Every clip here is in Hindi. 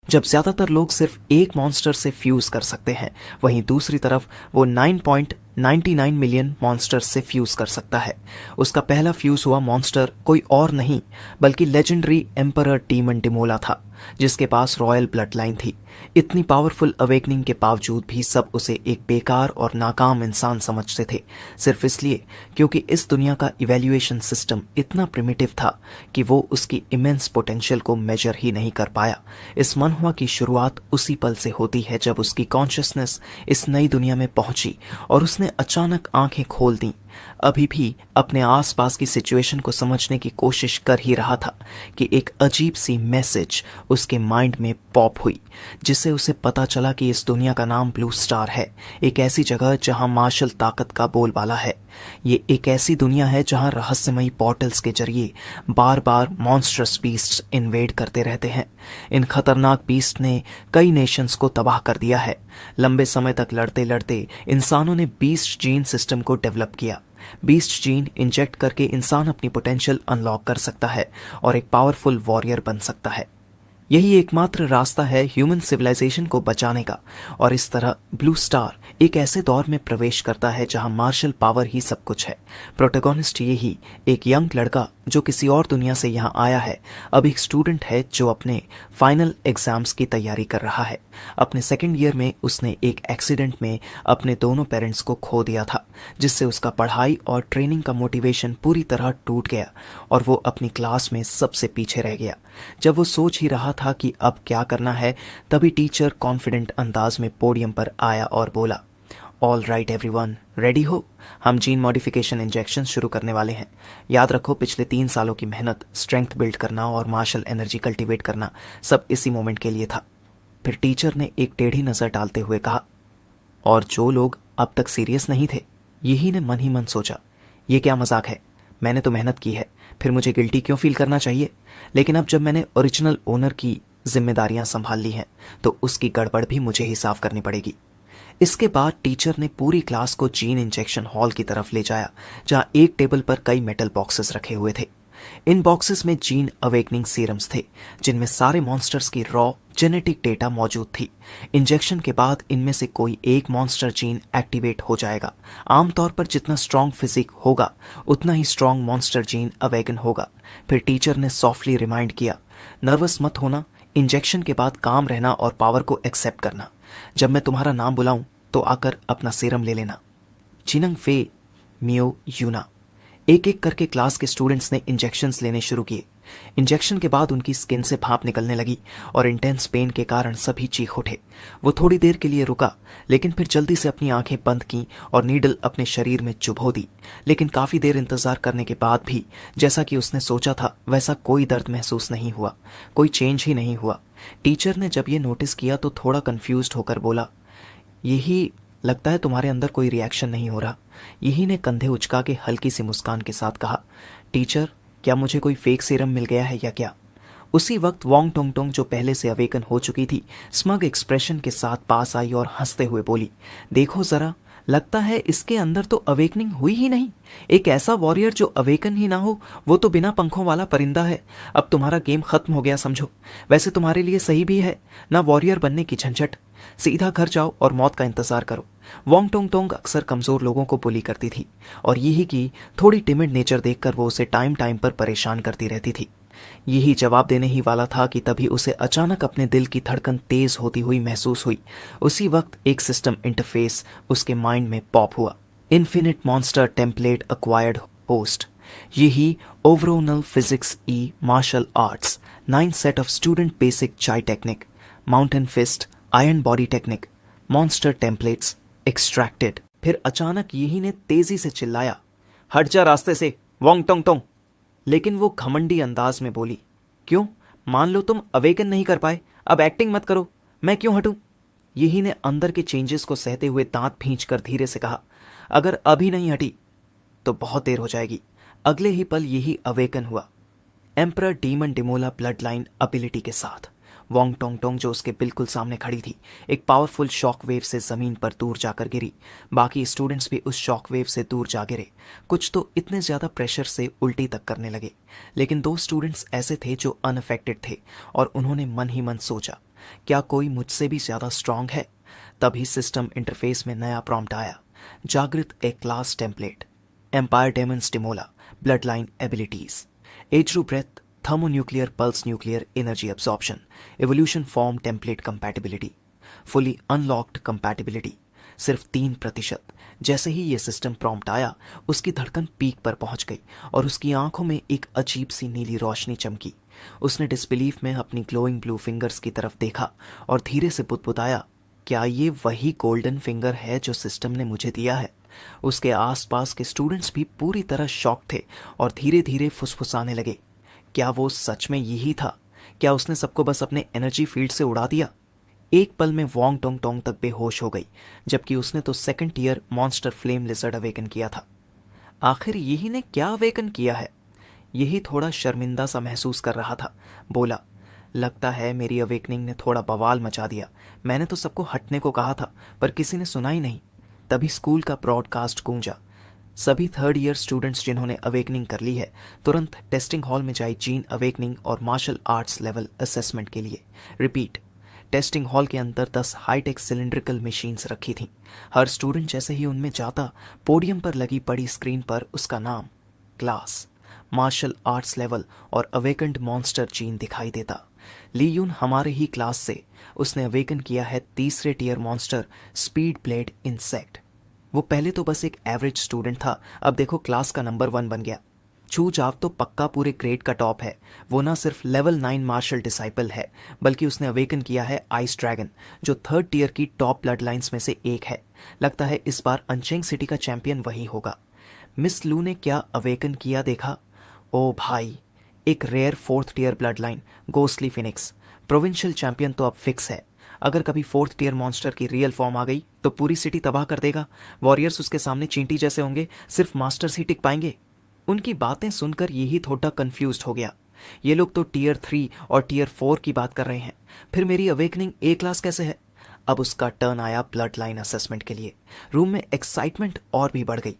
जब ज्यादातर लोग सिर्फ एक मॉन्स्टर से फ्यूज कर सकते हैं, वहीं दूसरी तरफ वो 9.99 मिलियन मॉन्स्टर से फ्यूज कर सकता है। उसका पहला फ्यूज हुआ मॉन्स्टर कोई और नहीं बल्कि लेजेंडरी एम्परर डीमन डिमोला था, जिसके पास रॉयल ब्लड लाइन थी। इतनी पावरफुल अवेकनिंग के बावजूद भी सब उसे एक बेकार और नाकाम इंसान समझते थे, सिर्फ इसलिए क्योंकि इस दुनिया का इवैल्यूएशन सिस्टम इतना प्रिमिटिव था कि वो उसकी इमेंस पोटेंशियल को मेजर ही नहीं कर पाया। इस मनहुआ की शुरुआत उसी पल से होती है जब उसकी कॉन्शियसनेस इस नई दुनिया में पहुंची और उसने अचानक आंखें खोल दी। अभी भी अपने आसपास की सिचुएशन को समझने की कोशिश कर ही रहा था कि एक अजीब सी मैसेज उसके माइंड में पॉप हुई, जिससे उसे पता चला कि इस दुनिया का नाम ब्लू स्टार है, एक ऐसी जगह जहां मार्शल ताकत का बोलबाला है। ये एक ऐसी दुनिया है जहां रहस्यमयी पोर्टल्स के जरिए बार बार मॉन्स्टरस बीस्ट इन्वेड करते रहते हैं। इन खतरनाक बीस्ट ने कई नेशंस को तबाह कर दिया है। लंबे समय तक लड़ते लड़ते इंसानों ने बीस्ट जीन सिस्टम को डेवलप किया। बीस्ट जीन इंजेक्ट करके इंसान अपनी पोटेंशियल अनलॉक कर सकता है और एक पावरफुल वॉरियर बन सकता है। यही एकमात्र रास्ता है ह्यूमन सिविलाइजेशन को बचाने का, और इस तरह ब्लू स्टार एक ऐसे दौर में प्रवेश करता है जहां मार्शल पावर ही सब कुछ है। प्रोटैगनिस्ट यही एक यंग लड़का जो किसी और दुनिया से यहाँ आया है, अब एक स्टूडेंट है जो अपने फाइनल एग्जाम्स की तैयारी कर रहा है। अपने सेकेंड ईयर में उसने एक एक्सीडेंट में अपने दोनों पेरेंट्स को खो दिया था, जिससे उसका पढ़ाई और ट्रेनिंग का मोटिवेशन पूरी तरह टूट गया और वो अपनी क्लास में सबसे पीछे रह गया। जब वो सोच ही रहा था कि अब क्या करना है, तभी टीचर कॉन्फिडेंट अंदाज में पोडियम पर आया और बोला, ऑल राइट एवरीवन, रेडी हो? हम जीन मॉडिफिकेशन इंजेक्शन शुरू करने वाले हैं। याद रखो, पिछले 3 सालों की मेहनत, स्ट्रेंथ बिल्ड करना और मार्शल एनर्जी कल्टीवेट करना, सब इसी मोमेंट के लिए था। फिर टीचर ने एक टेढ़ी नजर डालते हुए कहा, और जो लोग अब तक सीरियस नहीं थे। यही ने मन ही मन सोचा, ये क्या मजाक है, मैंने तो मेहनत की है, फिर मुझे गिल्टी क्यों फील करना चाहिए। लेकिन अब जब मैंने ओरिजिनल ओनर की जिम्मेदारियां संभाल ली हैं, तो उसकी गड़बड़ भी मुझे ही साफ करनी पड़ेगी। इसके बाद टीचर ने पूरी क्लास को जीन इंजेक्शन हॉल की तरफ ले जाया, जहां एक टेबल पर कई मेटल बॉक्सेस रखे हुए थे। इन बॉक्सेस में जीन अवेकनिंग सीरम्स थे, जिनमें सारे मॉन्स्टर्स की रॉ जेनेटिक डेटा मौजूद थी। इंजेक्शन के बाद इनमें से कोई एक मॉन्स्टर जीन एक्टिवेट हो जाएगा। आमतौर पर जितना स्ट्रांग फिजिक होगा, उतना ही स्ट्रांग मॉन्स्टर जीन अवेकन होगा। फिर टीचर ने सॉफ्टली रिमाइंड किया, नर्वस मत होना, इंजेक्शन के बाद काम रहना और पावर को एक्सेप्ट करना। जब मैं तुम्हारा नाम बुलाऊं तो आकर अपना सीरम ले लेना। चिनंग फे, मियो, यूना, एक एक करके क्लास के स्टूडेंट्स ने इंजेक्शंस लेने शुरू किए। इंजेक्शन के बाद उनकी स्किन से भाप निकलने लगी और इंटेंस पेन के कारण सभी चीख उठे। वो थोड़ी देर के लिए रुका, लेकिन फिर जल्दी से अपनी आंखें बंद की और नीडल अपने शरीर में चुभो दी। लेकिन काफी देर इंतजार करने के बाद भी जैसा कि उसने सोचा था वैसा कोई दर्द महसूस नहीं हुआ, कोई चेंज ही नहीं हुआ। टीचर ने जब ये नोटिस किया तो थोड़ा कंफ्यूज्ड होकर बोला, यही लगता है तुम्हारे अंदर कोई रिएक्शन नहीं हो रहा। यही ने कंधे उचका के हल्की सी मुस्कान के साथ कहा, टीचर, क्या मुझे कोई फेक सीरम मिल गया है या क्या? उसी वक्त वोंग टोंग टोंग, जो पहले से अवेकन हो चुकी थी, स्मग एक्सप्रेशन के साथ पास आई और हंसते हुए बोली, देखो जरा, लगता है इसके अंदर तो अवेकनिंग हुई ही नहीं। एक ऐसा वॉरियर जो अवेकन ही ना हो, वो तो बिना पंखों वाला परिंदा है। अब तुम्हारा गेम खत्म हो गया समझो। वैसे तुम्हारे लिए सही भी है ना वॉरियर बनने की झंझट, सीधा घर जाओ और मौत का इंतजार करो। वोंग टोंग टोंग अक्सर कमजोर लोगों को बुली करती थी और यही की थोड़ी टिमिड नेचर देखकर वो उसे टाइम टाइम पर परेशान करती रहती थी। यही जवाब देने ही वाला था कि तभी उसे अचानक अपने दिल की धड़कन तेज होती हुई महसूस हुई। उसी वक्त एक सिस्टम इंटरफेस उसके माइंड में पॉप हुआ, infinite monster template acquired host. यही ओवरोनल physics E martial arts 9 set of student basic चाय technique, mountain fist, iron body technique, monster templates extracted. फिर अचानक यही ने तेजी से चिल्लाया, हट जा रास्ते से वोंग टोंग टोंग। लेकिन वो घमंडी अंदाज में बोली, क्यों? मान लो तुम अवेकन नहीं कर पाए, अब एक्टिंग मत करो, मैं क्यों हटूं? यही ने अंदर के चेंजेस को सहते हुए दांत भींचकर धीरे से कहा, अगर अभी नहीं हटी तो बहुत देर हो जाएगी। अगले ही पल यही अवेकन हुआ, एम्परर डीमन डिमोला ब्लड लाइन एबिलिटी के साथ। वोंग टोंग टोंग, जो उसके बिल्कुल सामने खड़ी थी, एक पावरफुल शॉक वेव से जमीन पर दूर जाकर गिरी। बाकी स्टूडेंट्स भी उस शॉक वेव से दूर जा गिरे। कुछ तो इतने ज्यादा प्रेशर से उल्टी तक करने लगे, लेकिन 2 स्टूडेंट्स ऐसे थे जो अनअफेक्टेड थे और उन्होंने मन ही मन सोचा, क्या कोई मुझसे भी ज्यादा स्ट्रांग है? तभी सिस्टम इंटरफेस में नया प्रॉम्प्ट आया। जागृत A class template, empire demon स्टिमोला, blood line abilities, age breath, thermonuclear pulse nuclear energy absorption, evolution form template compatibility, fully unlocked compatibility, सिर्फ 3%। जैसे ही ये सिस्टम प्रॉम्प्ट आया, उसकी धड़कन पीक पर पहुंच गई और उसकी आंखों में एक अजीब सी नीली रोशनी चमकी। उसने डिसबिलीफ में अपनी ग्लोइंग ब्लू फिंगर्स की तरफ देखा और धीरे से बुदबुदाया, क्या ये वही गोल्डन फिंगर है जो सिस्टम ने मुझे दिया है? उसके आसपास के स्टूडेंट्स भी पूरी तरह शॉक थे और धीरे धीरे फुसफुसाने लगे। क्या वो सच में यही था? क्या उसने सबको बस अपने एनर्जी फील्ड से उड़ा दिया? एक पल में वोंग टोंग टोंग तक बेहोश हो गई, जबकि उसने तो second year monster flame lizard awaken किया था। आखिर यही ने क्या अवेकन किया है? यही थोड़ा शर्मिंदा सा महसूस कर रहा था। बोला, लगता है मेरी अवेकनिंग ने थोड़ा बवाल मचा दिया। मैंने तो सबको हटने को कहा था, पर किसी ने सुना ही नहीं। तभी स्कूल का ब्रॉडकास्ट गूंजा। सभी थर्ड ईयर स्टूडेंट्स जिन्होंने अवेकनिंग कर ली है, तुरंत टेस्टिंग हॉल में जाए जीन अवेकनिंग और मार्शल आर्ट्स लेवल असेसमेंट के लिए। रिपीट। टेस्टिंग हॉल के अंदर 10 हाईटेक सिलिंड्रिकल मशीन्स रखी थीं। हर स्टूडेंट जैसे ही उनमें जाता, पोडियम पर लगी बड़ी स्क्रीन पर उसका नाम, क्लास, मार्शल आर्ट्स लेवल और अवेकन्ड मॉन्स्टर जीन दिखाई देता। ली यून हमारे ही क्लास से, उसने अवेकन किया है तीसरे tier monster speed blade insect. वो पहले तो बस एक एवरेज स्टूडेंट था, अब देखो क्लास का नंबर 1 बन गया। छू जाव तो पक्का पूरे ग्रेड का टॉप है। वो ना सिर्फ लेवल 9 मार्शल डिसाइपल है, बल्कि उसने अवेकन किया है आइस ड्रैगन, जो थर्ड टीयर की टॉप ब्लड लाइन्स में से एक है। लगता है इस बार अनचेंग सिटी का चैंपियन वही होगा। मिस लू ने क्या अवेकन किया देखा? ओ भाई, एक rare 4th tier blood line, ghostly phoenix. Provincial champion तो अब फिक्स है। अगर कभी 4th टीयर मॉन्स्टर की रियल फॉर्म आ गई तो पूरी सिटी तबाह कर देगा। वॉरियर्स उसके सामने चींटी जैसे होंगे, सिर्फ मास्टर्स ही टिक पाएंगे। उनकी बातें सुनकर यही थोड़ा कंफ्यूज्ड हो गया। ये लोग तो टीयर 3 और टीयर 4 की बात कर रहे हैं, फिर मेरी अवेकनिंग ए क्लास कैसे है? अब उसका टर्न आया ब्लड लाइन असेसमेंट के लिए। रूम में एक्साइटमेंट और भी बढ़ गई।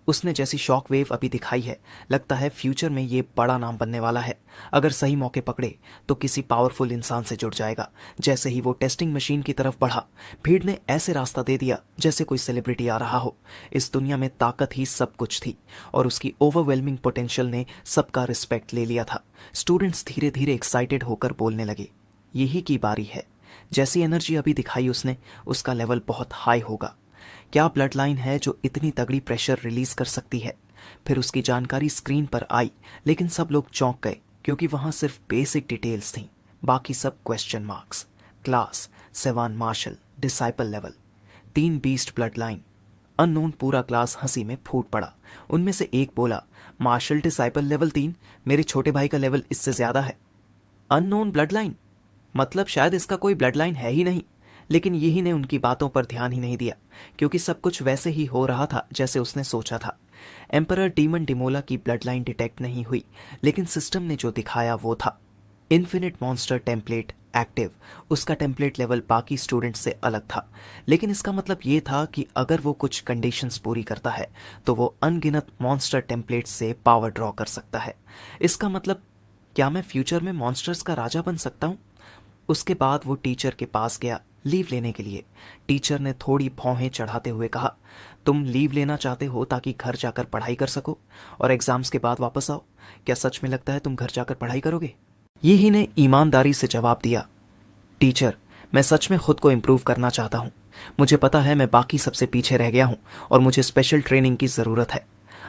उसने जैसी शॉक वेव अभी दिखाई है, लगता है फ्यूचर में ये बड़ा नाम बनने वाला है। अगर सही मौके पकड़े तो किसी पावरफुल इंसान से जुड़ जाएगा। जैसे ही वो टेस्टिंग मशीन की तरफ बढ़ा, भीड़ ने ऐसे रास्ता दे दिया जैसे कोई सेलिब्रिटी आ रहा हो। इस दुनिया में ताकत ही सब कुछ थी और उसकी ओवरवेलमिंग पोटेंशियल ने सबका रिस्पेक्ट ले लिया था। स्टूडेंट्स धीरे धीरे एक्साइटेड होकर बोलने लगे, यही की बारी है। जैसी एनर्जी अभी दिखाई उसने, उसका लेवल बहुत हाई होगा। क्या ब्लड लाइन है जो इतनी तगड़ी प्रेशर रिलीज कर सकती है? फिर उसकी जानकारी स्क्रीन पर आई, लेकिन सब लोग चौंक गए क्योंकि वहां सिर्फ बेसिक डिटेल्स थीं, बाकी सब question marks. Class, seven martial, disciple level, 3 beast blood line. Unknown पूरा क्लास हंसी में फूट पड़ा। उनमें से एक बोला, मार्शल डिसाइपल लेवल 3, मेरे छोटे भाई का लेवल इससे ज्यादा है। अननोन ब्लड लाइन मतलब शायद इसका कोई ब्लड लाइन है ही नहीं। लेकिन यही ने उनकी बातों पर ध्यान ही नहीं दिया, क्योंकि सब कुछ वैसे ही हो रहा था जैसे उसने सोचा था। एम्परर डीमन डिमोला की ब्लड लाइन डिटेक्ट नहीं हुई, लेकिन सिस्टम ने जो दिखाया वो था इन्फिनिट मॉन्स्टर टेम्पलेट एक्टिव। उसका टेम्पलेट लेवल बाकी स्टूडेंट से अलग था, लेकिन इसका मतलब ये था कि अगर वो कुछ कंडीशंस पूरी करता है तो वो अनगिनत मॉन्स्टर टेम्पलेट से पावर ड्रॉ कर सकता है। इसका मतलब क्या मैं फ्यूचर में मॉन्स्टर्स का राजा बन सकता हूँ? उसके बाद वो टीचर के पास गया लीव लेने के लिए। टीचर ने थोड़ी भौहें चढ़ाते हुए कहा, तुम लीव लेना चाहते हो ताकि घर जाकर पढ़ाई कर सको और एग्जाम्स के बाद वापस आओ। क्या सच में लगता है तुम घर जाकर पढ़ाई करोगे? यही ने ईमानदारी से जवाब दिया, टीचर, मैं सच में खुद को इम्प्रूव करना चाहता हूँ। मुझे पता है मैं बाकी सबसे पीछे रह गया हूँ और मुझे स्पेशल ट्रेनिंग की ज़रूरत है।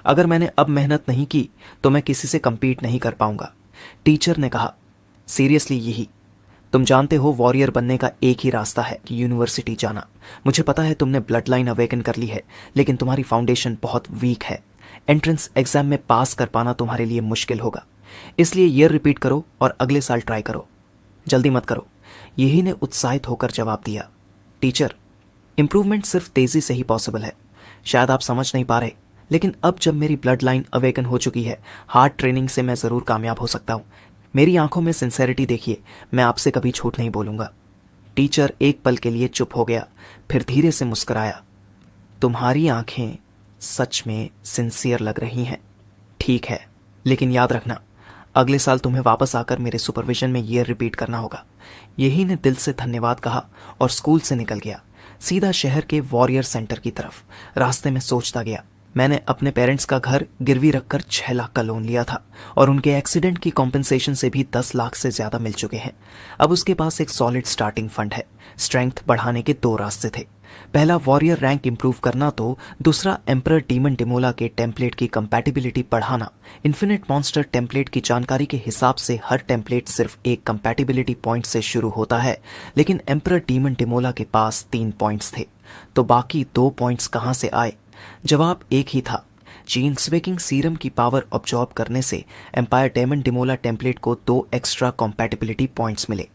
अगर मैंने अब मेहनत नहीं की तो मैं किसी से कम्पीट नहीं कर पाऊंगा। टीचर ने कहा, सीरियसली यही? तुम जानते हो वॉरियर बनने का एक ही रास्ता है कि यूनिवर्सिटी जाना। मुझे पता है तुमने ब्लड लाइन अवेकन कर ली है, लेकिन तुम्हारी फाउंडेशन बहुत वीक है। एंट्रेंस एग्जाम में पास कर पाना तुम्हारे लिए मुश्किल होगा। इसलिए ईयर रिपीट करो और अगले साल ट्राई करो, जल्दी मत करो। यही ने उत्साहित होकर जवाब दिया, टीचर, इंप्रूवमेंट सिर्फ तेजी से ही पॉसिबल है। शायद आप समझ नहीं पा रहे, लेकिन अब जब मेरी ब्लड लाइन अवेकन हो चुकी है, हार्ड ट्रेनिंग से मैं ज़रूर कामयाब हो सकता हूँ। मेरी आंखों में सिंसेरिटी देखिए, मैं आपसे कभी झूठ नहीं बोलूंगा। टीचर एक पल के लिए चुप हो गया, फिर धीरे से मुस्कुराया, तुम्हारी आंखें सच में सिंसियर लग रही हैं। ठीक है, लेकिन याद रखना, अगले साल तुम्हें वापस आकर मेरे सुपरविजन में ईयर रिपीट करना होगा। यही ने दिल से धन्यवाद कहा और स्कूल से निकल गया, सीधा शहर के वॉरियर सेंटर की तरफ। रास्ते में सोचता गया, मैंने अपने पेरेंट्स का घर गिरवी रखकर 6 लाख का लोन लिया था और उनके एक्सीडेंट की कॉम्पेंसेशन से भी 10 लाख से ज्यादा मिल चुके हैं। अब उसके पास एक सॉलिड स्टार्टिंग फंड है। स्ट्रेंथ बढ़ाने के 2 रास्ते थे, पहला वॉरियर रैंक इंप्रूव करना तो दूसरा एम्परर डीमन डिमोला के टेम्पलेट की कंपैटिबिलिटी बढ़ाना। इन्फिनिट मॉन्स्टर टेम्पलेट की जानकारी के हिसाब से हर टेम्पलेट सिर्फ एक कंपैटिबिलिटी पॉइंट से शुरू होता है, लेकिन एम्परर डीमन डिमोला के पास 3 पॉइंट्स थे, तो बाकी 2 पॉइंट्स कहां से आए? जवाब एक ही था, जीन स्वेकिंग सीरम की पावर ऑब्जॉर्ब करने से एम्पायर डेमन डिमोला टेम्पलेट को 2 एक्स्ट्रा कंपैटिबिलिटी पॉइंट्स मिले।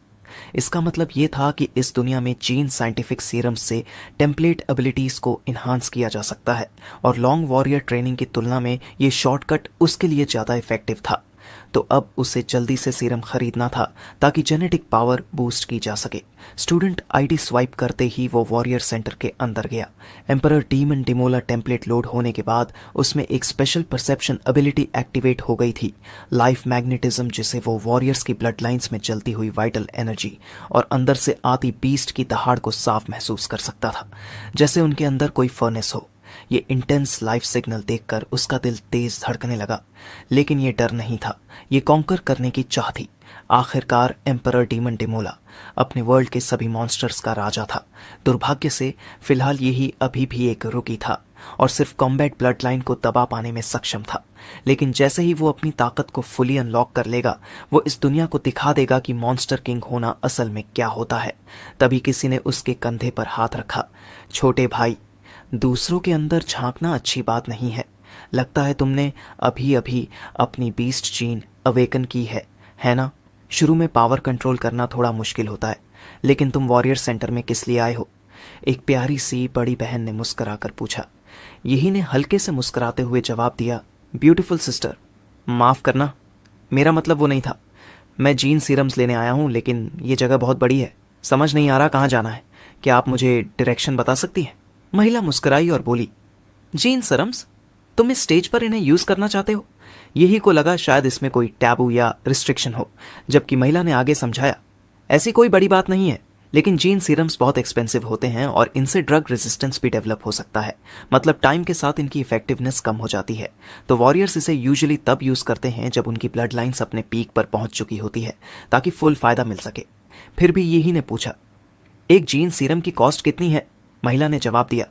इसका मतलब ये था कि इस दुनिया में जीन साइंटिफिक सीरम से टेम्पलेट एबिलिटीज को इन्हांस किया जा सकता है और लॉन्ग वॉरियर ट्रेनिंग की तुलना में ये शॉर्टकट उसके लिए ज़्यादा इफेक्टिव था। तो अब उसे जल्दी से सीरम खरीदना था ताकि जेनेटिक पावर बूस्ट की जा सके। स्टूडेंट आईडी स्वाइप करते ही वो वॉरियर सेंटर के अंदर गया। एम्परर डीमन डिमोला टेम्पलेट लोड होने के बाद उसमें एक स्पेशल परसेप्शन एबिलिटी एक्टिवेट हो गई थी, लाइफ मैग्नेटिज्म, जिसे वो वॉरियर्स की ब्लड लाइंस में चलती हुई वाइटल एनर्जी और अंदर से आती बीस्ट की दहाड़ को साफ महसूस कर सकता था, जैसे उनके अंदर कोई फर्नेस हो। ये इंटेंस लाइफ सिग्नल देखकर उसका दिल तेज धड़कने लगा, लेकिन ये डर नहीं था, ये कॉन्कर करने की चाह थी। आखिरकार एम्परर डीमन डिमोला अपने वर्ल्ड के सभी मॉन्स्टर्स का राजा था। दुर्भाग्य से फिलहाल यही अभी भी एक रुकी था और सिर्फ कॉम्बैट ब्लड लाइन को दबा पाने में सक्षम था, लेकिन जैसे ही वो अपनी ताकत को फुली अनलॉक कर लेगा, वो इस दुनिया को दिखा देगा कि मॉन्स्टर किंग होना असल में क्या होता है। तभी किसी ने उसके कंधे पर हाथ रखा। छोटे भाई, दूसरों के अंदर झांकना अच्छी बात नहीं है। लगता है तुमने अभी अभी अपनी बीस्ट जीन अवेकन की है ना? शुरू में पावर कंट्रोल करना थोड़ा मुश्किल होता है, लेकिन तुम वॉरियर सेंटर में किस लिए आए हो? एक प्यारी सी बड़ी बहन ने मुस्कुराकर पूछा। यही ने हल्के से मुस्कुराते हुए जवाब दिया, ब्यूटीफुल सिस्टर, माफ करना, मेरा मतलब वो नहीं था। मैं जीन सीरम्स लेने आया हूँ, लेकिन ये जगह बहुत बड़ी है, समझ नहीं आ रहा कहाँ जाना है। क्या आप मुझे डायरेक्शन बता सकती हैं? महिला मुस्कुराई और बोली, जीन सीरम्स, तुम इस स्टेज पर इन्हें यूज करना चाहते हो? यही को लगा शायद इसमें कोई टैबू या रिस्ट्रिक्शन हो, जबकि महिला ने आगे समझाया, ऐसी कोई बड़ी बात नहीं है, लेकिन जीन सीरम्स बहुत एक्सपेंसिव होते हैं और इनसे ड्रग रेजिस्टेंस भी डेवलप हो सकता है। मतलब टाइम के साथ इनकी इफेक्टिवनेस कम हो जाती है। तो वॉरियर्स इसे यूजुअली तब यूज करते हैं जब उनकी ब्लड लाइंस अपने पीक पर पहुंच चुकी होती है, ताकि फुल फायदा मिल सके। फिर भी यही ने पूछा, एक जीन सीरम की कॉस्ट कितनी है? महिला ने जवाब दिया,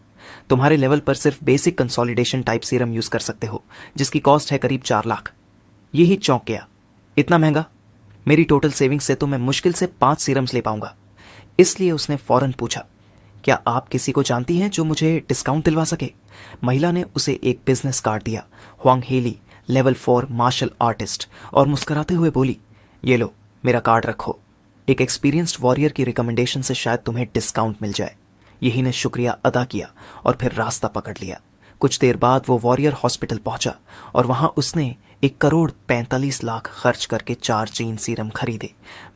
तुम्हारे लेवल पर सिर्फ basic consolidation type serum use कर सकते हो, जिसकी कॉस्ट है करीब 4 लाख। यही चौंक गया, इतना महंगा? मेरी टोटल सेविंग्स से तो मैं मुश्किल से 5 सीरम्स ले पाऊंगा। इसलिए उसने फौरन पूछा, क्या आप किसी को जानती हैं जो मुझे डिस्काउंट दिलवा सके? महिला ने उसे एक बिजनेस कार्ड दिया, Huang Heli, level 4 martial artist, और मुस्कुराते हुए बोली, ये लो, मेरा कार्ड रखो। एक एक्सपीरियंस्ड वॉरियर की रिकमेंडेशन से शायद तुम्हें डिस्काउंट मिल जाए। यही ने शुक्रिया अदा किया और फिर रास्ता पकड़ लिया। कुछ देर बाद वो वॉरियर हॉस्पिटल पहुंचा और वहां उसने 1,45,00,000 खर्च करके 4 जीन सीरम खरीदे।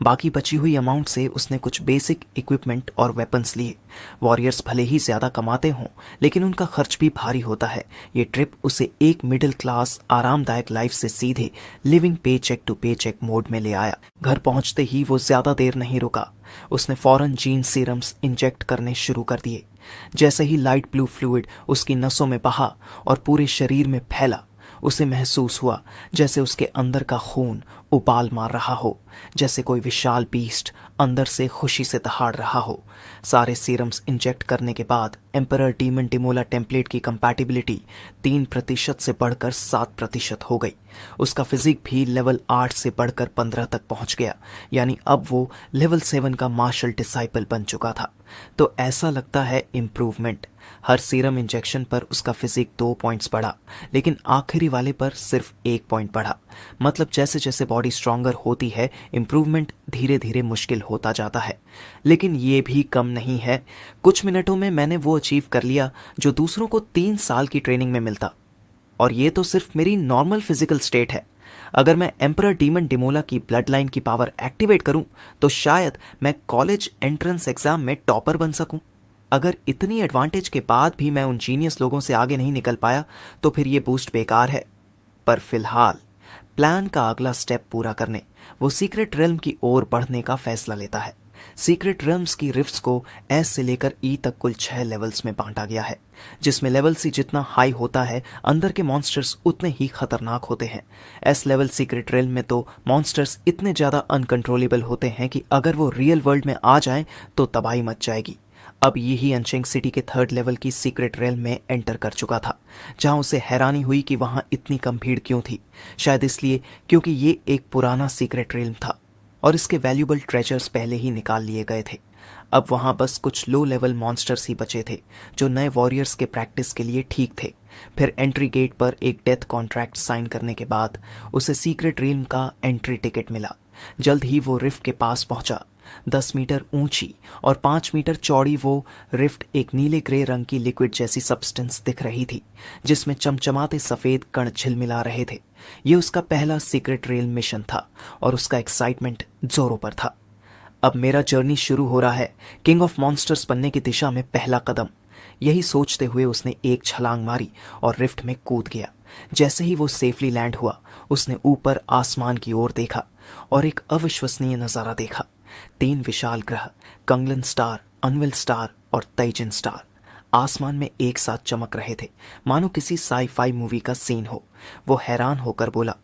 बाकी बची हुई अमाउंट से उसने कुछ बेसिक इक्विपमेंट और वेपन्स लिए। वॉरियर्स भले ही ज्यादा कमाते हों, लेकिन उनका खर्च भी भारी होता है। ये ट्रिप उसे एक मिडिल क्लास आरामदायक लाइफ से सीधे लिविंग पे चेक टू पे चेक मोड में ले आया। घर पहुंचते ही वो ज्यादा देर नहीं रुका, उसने फौरन जीन सीरम्स इंजेक्ट करने शुरू कर दिए। जैसे ही लाइट ब्लू फ्लूइड उसकी नसों में बहा और पूरे शरीर में फैला, उसे महसूस हुआ जैसे उसके अंदर का खून उबाल मार रहा हो, जैसे कोई विशाल बीस्ट अंदर से खुशी से दहाड़ रहा हो। सारे सीरम्स इंजेक्ट करने के बाद एम्परर डीमन डिमोला टेम्पलेट की कंपैटिबिलिटी 3% से बढ़कर 7% हो गई। उसका फिजिक भी लेवल 8 से बढ़कर 15 तक पहुंच गया, यानी अब वो लेवल 7 का मार्शल डिसाइपल बन चुका था। तो ऐसा लगता है इम्प्रूवमेंट। हर सीरम इंजेक्शन पर उसका फिजिक 2 पॉइंट्स बढ़ा, लेकिन आखिरी वाले पर सिर्फ 1 पॉइंट बढ़ा। मतलब जैसे जैसे बॉडी स्ट्रांगर होती है, इम्प्रूवमेंट धीरे धीरे मुश्किल होता जाता है। लेकिन ये भी कम नहीं है। कुछ मिनटों में मैंने वो अचीव कर लिया जो दूसरों को 3 साल की ट्रेनिंग में मिलता, और ये तो सिर्फ मेरी नॉर्मल फिजिकल स्टेट है। अगर मैं एम्परर डीमन डिमोला की ब्लड लाइन की पावर एक्टिवेट करूं, तो शायद मैं कॉलेज एंट्रेंस एग्जाम में टॉपर बन सकूं। अगर इतनी एडवांटेज के बाद भी मैं उन जीनियस लोगों से आगे नहीं निकल पाया, तो फिर ये बूस्ट बेकार है। पर फिलहाल प्लान का अगला स्टेप पूरा करने वो सीक्रेट रेल्म की ओर बढ़ने का फैसला लेता है। सीक्रेट रेल्म्स की रिफ्ट्स को एस से लेकर ई तक कुल 6 लेवल्स में बांटा गया है, जिसमें लेवल सी जितना हाई होता है अंदर के मॉन्स्टर्स उतने ही खतरनाक होते हैं। एस लेवल सीक्रेट रेल्म में तो मॉन्स्टर्स इतने ज्यादा अनकंट्रोलेबल होते हैं कि अगर वो रियल वर्ल्ड में आ जाएं तो तबाही मच जाएगी। अब यही अनशेंग सिटी के 3rd लेवल की सीक्रेट रेल्म में एंटर कर चुका था, जहां उसे हैरानी हुई कि वहां इतनी कम भीड़ क्यों थी। शायद इसलिए क्योंकि ये एक पुराना सीक्रेट रेल्म था और इसके वैल्यूबल ट्रेजर्स पहले ही निकाल लिए गए थे। अब वहां बस कुछ लो लेवल मॉन्स्टर्स ही बचे थे जो नए वॉरियर्स के प्रैक्टिस के लिए ठीक थे। फिर एंट्री गेट पर एक डेथ कॉन्ट्रैक्ट साइन करने के बाद उसे सीक्रेट रेल्म का एंट्री टिकट मिला। जल्द ही वो रिफ्ट के पास पहुंचा। 10 मीटर ऊंची और 5 मीटर चौड़ी वो रिफ्ट एक नीले ग्रे रंग की लिक्विड जैसी सब्सटेंस दिख रही थी, जिसमें चमचमाते सफेद कण झिलमिला रहे थे। ये उसका पहला सीक्रेट रेल मिशन था और उसका एक्साइटमेंट जोरों पर था। अब मेरा जर्नी शुरू हो रहा है, किंग ऑफ मॉन्स्टर्स बनने की दिशा में पहला कदम। यही सोचते हुए उसने एक छलांग मारी और रिफ्ट में कूद गया। जैसे ही वो सेफली लैंड हुआ, उसने ऊपर आसमान की ओर देखा और एक अविश्वसनीय नजारा देखा। 3 विशाल ग्रह, कंगलन स्टार, अनविल स्टार और तैजिन स्टार आसमान में एक साथ चमक रहे थे, मानो किसी साई-फाई मूवी का सीन हो। वो हैरान होकर बोला,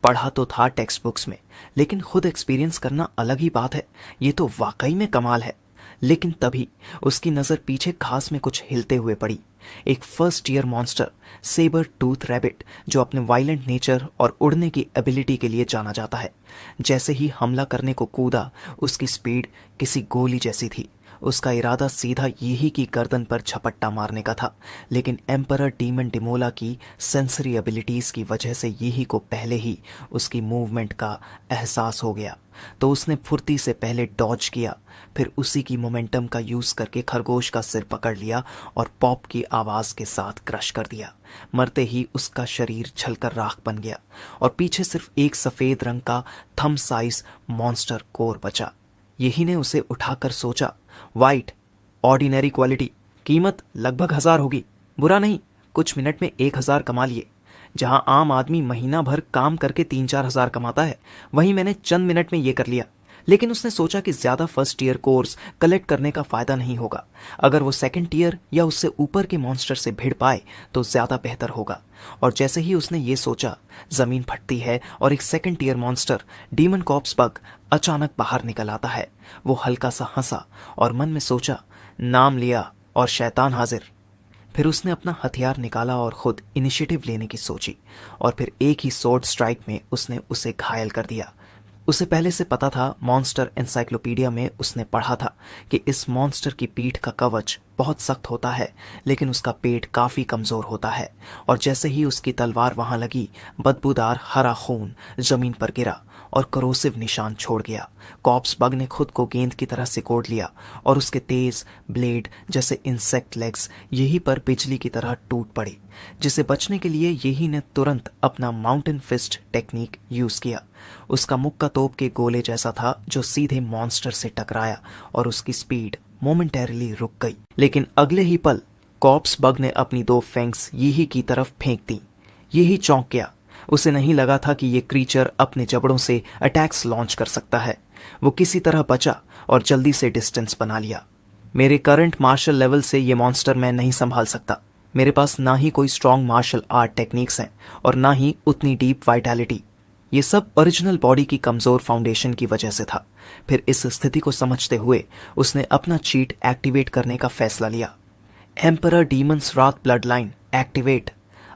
पढ़ा तो था टेक्स्ट बुक्स में, लेकिन खुद एक्सपीरियंस करना अलग ही बात है। ये तो वाकई में कमाल है। लेकिन तभी उसकी नजर पीछे घास में कुछ हिलते हुए पड़ी। एक first year monster, sabre tooth rabbit, जो अपने वायलेंट नेचर और उड़ने की एबिलिटी के लिए जाना जाता है, जैसे ही हमला करने को कूदा, उसकी स्पीड किसी गोली जैसी थी। उसका इरादा सीधा यही की गर्दन पर झपट्टा मारने का था, लेकिन एम्परर डीमन डिमोला की सेंसरी एबिलिटीज की वजह से यही को पहले ही उसकी मूवमेंट का एहसास हो गया, तो उसने फुर्ती से पहले डॉज किया, फिर उसी की मोमेंटम का यूज करके खरगोश का सिर पकड़ लिया और पॉप की आवाज के साथ क्रश कर दिया। मरते ही उसका शरीर छलकर राख बन गया और पीछे सिर्फ एक सफेद रंग का थम साइज मॉन्स्टर कोर बचा। यही ने उसे उठाकर सोचा, वाइट, ऑर्डिनरी क्वालिटी, कीमत लगभग 1000 होगी। बुरा नहीं, कुछ मिनट में 1000 कमा लिए। जहां आम आदमी महीना भर काम करके 3-4 हजार कमाता है, वहीं मैंने चंद मिनट में ये कर लिया। लेकिन उसने सोचा कि ज्यादा फर्स्ट ईयर कोर्स कलेक्ट करने का फायदा नहीं होगा। अगर वो सेकंड ईयर या उससे ऊपर के मॉन्स्टर से भिड़ पाए तो ज्यादा बेहतर होगा। और जैसे ही उसने ये सोचा, जमीन फटती है और एक second year monster, demon corps bug, अचानक बाहर निकल आता है। वो हल्का सा हंसा और मन में सोचा, नाम लिया और शैतान हाजिर। फिर उसने अपना हथियार निकाला और खुद इनिशिएटिव लेने की सोची, और फिर एक ही स्वॉर्ड स्ट्राइक में उसने उसे घायल कर दिया। उसे पहले से पता था, मॉन्स्टर एनसाइक्लोपीडिया में उसने पढ़ा था कि इस मॉन्स्टर की पीठ का कवच बहुत सख्त होता है, लेकिन उसका पेट काफी कमजोर होता है। और जैसे ही उसकी तलवार वहां लगी, बदबूदार हरा खून जमीन पर गिरा और करोसिव निशान छोड़ गया। कॉर्प्स बग ने खुद को गेंद की तरह सिकोड़ लिया और उसके तेज ब्लेड जैसे इंसेक्ट लेग्स यहीं पर बिजली की तरह टूट पड़े, जिसे बचने के लिए यही ने तुरंत अपना माउंटेन फिस्ट टेक्निक यूज किया। उसका मुक्का तोप के गोले जैसा था, जो सीधे मॉन्स्टर से टकराया और उसकी स्पीड मोमेंटरीली रुक गई। लेकिन अगले ही पल कॉर्प्स बग ने अपनी 2 फैंग्स यही की तरफ फेंक दी। यही चौंक गया। उसे नहीं लगा था कि ये क्रीचर अपने जबड़ों से अटैक्स लॉन्च कर सकता है। वो किसी तरह बचा और जल्दी से डिस्टेंस बना लिया। मेरे करंट मार्शल लेवल से ये मॉन्स्टर मैं नहीं संभाल सकता। मेरे पास ना ही कोई स्ट्रॉन्ग मार्शल आर्ट टेक्निक्स हैं और ना ही उतनी डीप वाइटैलिटी। ये सब ओरिजिनल बॉडी की कमजोर फाउंडेशन की वजह से था। फिर इस स्थिति को समझते हुए उसने अपना चीट एक्टिवेट करने का फैसला लिया। एम्परर डीमंस रात ब्लड लाइन एक्टिवेट।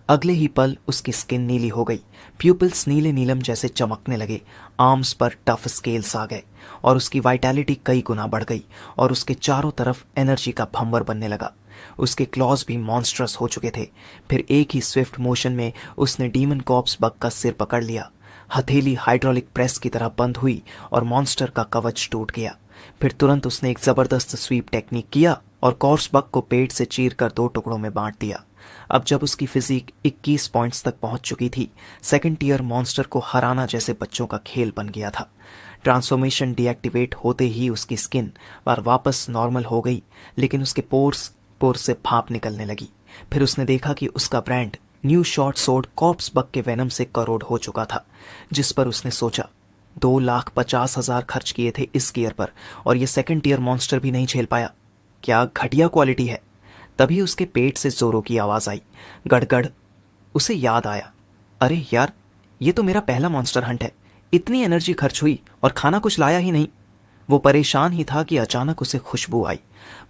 अगले ही पल उसकी स्किन नीली हो गई, प्यूपिल्स नीले नीलम जैसे चमकने लगे, आर्म्स पर टफ स्केल्स आ गए और उसकी वाइटैलिटी कई गुना बढ़ गई और उसके चारों तरफ एनर्जी का भंवर बनने लगा। उसके क्लॉज भी मॉन्स्ट्रस हो चुके थे। फिर एक ही स्विफ्ट मोशन में उसने डीमन कॉर्प्स बग का सिर पकड़ लिया। हथेली हाइड्रोलिक प्रेस की तरह बंद हुई और मॉन्स्टर का कवच टूट गया। फिर तुरंत उसने एक जबरदस्त स्वीप टेक्निक किया और कॉर्प्स बग को पेट से चीरकर 2 टुकड़ों में बांट दिया। अब जब उसकी फिजिक 21 पॉइंट्स तक पहुंच चुकी थी, सेकंड ईयर मॉन्स्टर को हराना जैसे बच्चों का खेल बन गया था। ट्रांसफॉर्मेशन डीएक्टिवेट होते ही उसकी स्किन वापस नॉर्मल हो गई, लेकिन उसके पोर्स से भाप निकलने लगी। फिर उसने देखा कि उसका brand new short sword corps bug के वेनम से करोड़ हो चुका था, जिस पर उसने सोचा 2,50,000 खर्च किए थे इस गियर पर और ये सेकंड टियर मॉन्स्टर भी नहीं झेल पाया। क्या घटिया क्वालिटी है। तभी उसके पेट से जोरों की आवाज आई, गड़गड़। उसे याद आया, अरे यार, ये तो मेरा पहला मॉन्स्टर हंट है। इतनी एनर्जी खर्च हुई और खाना कुछ लाया ही नहीं। वो परेशान ही था कि अचानक उसे खुशबू आई,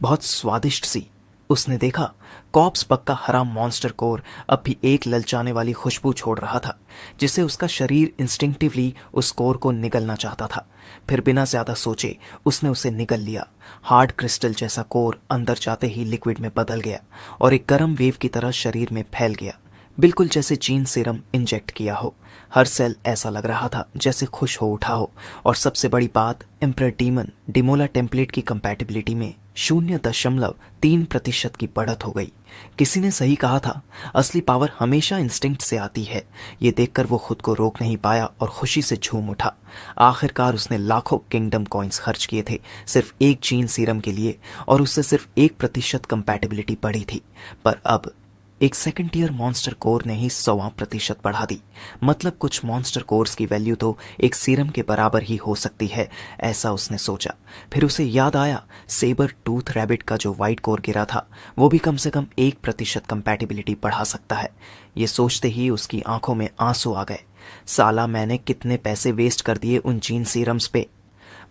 बहुत स्वादिष्ट सी। उसने देखा कॉप्स बग का हरा मॉन्स्टर कोर अब भी एक ललचाने वाली खुशबू छोड़ रहा था, जिसे उसका शरीर इंस्टिंक्टिवली उस कोर को निगलना चाहता था। फिर बिना ज्यादा सोचे उसने उसे निगल लिया। हार्ड क्रिस्टल जैसा कोर अंदर जाते ही लिक्विड में बदल गया और एक गर्म वेव की तरह शरीर में फैल गया, बिल्कुल जैसे जीन सीरम इंजेक्ट किया हो। हर सेल ऐसा लग रहा था जैसे खुश हो उठा हो। और सबसे बड़ी बात, एम्परर डीमन डिमोला टेम्पलेट की कंपैटिबिलिटी में 0.3% की बढ़त हो गई। किसी ने सही कहा था, असली पावर हमेशा इंस्टिंक्ट से आती है। ये देखकर वो खुद को रोक नहीं पाया और खुशी से झूम उठा। आखिरकार उसने लाखों किंगडम कॉइन्स खर्च किए थे सिर्फ एक जीन सीरम के लिए और उससे सिर्फ 1% कंपैटिबिलिटी बढ़ी थी। पर अब एक सेकंड टियर मॉन्स्टर कोर ने ही 100% बढ़ा दी। मतलब कुछ मॉन्स्टर कोर्स की वैल्यू तो एक सीरम के बराबर ही हो सकती है, ऐसा उसने सोचा। फिर उसे याद आया, सेबर टूथ रैबिट का जो वाइट कोर गिरा था वो भी कम से कम 1% कंपैटिबिलिटी बढ़ा सकता है। ये सोचते ही उसकी आंखों में आंसू आ गए। साला, मैंने कितने पैसे वेस्ट कर दिए उन जीन सीरम्स पे।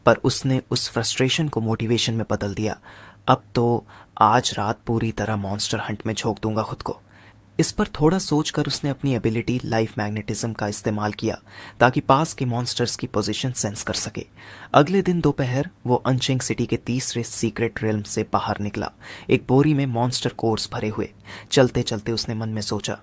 पर उसने उस फ्रस्ट्रेशन को मोटिवेशन में बदल दिया। अब तो आज रात पूरी तरह मॉन्स्टर हंट में झोंक दूंगा खुद को। इस पर थोड़ा सोचकर उसने अपनी एबिलिटी लाइफ मैग्नेटिज्म का इस्तेमाल किया ताकि पास के मॉन्स्टर्स की पोजीशन सेंस कर सके। अगले दिन दोपहर वो अनचेंग सिटी के तीसरे सीक्रेट रेल्म से बाहर निकला, एक बोरी में मॉन्स्टर कोर्स भरे हुए। चलते चलते उसने मन में सोचा,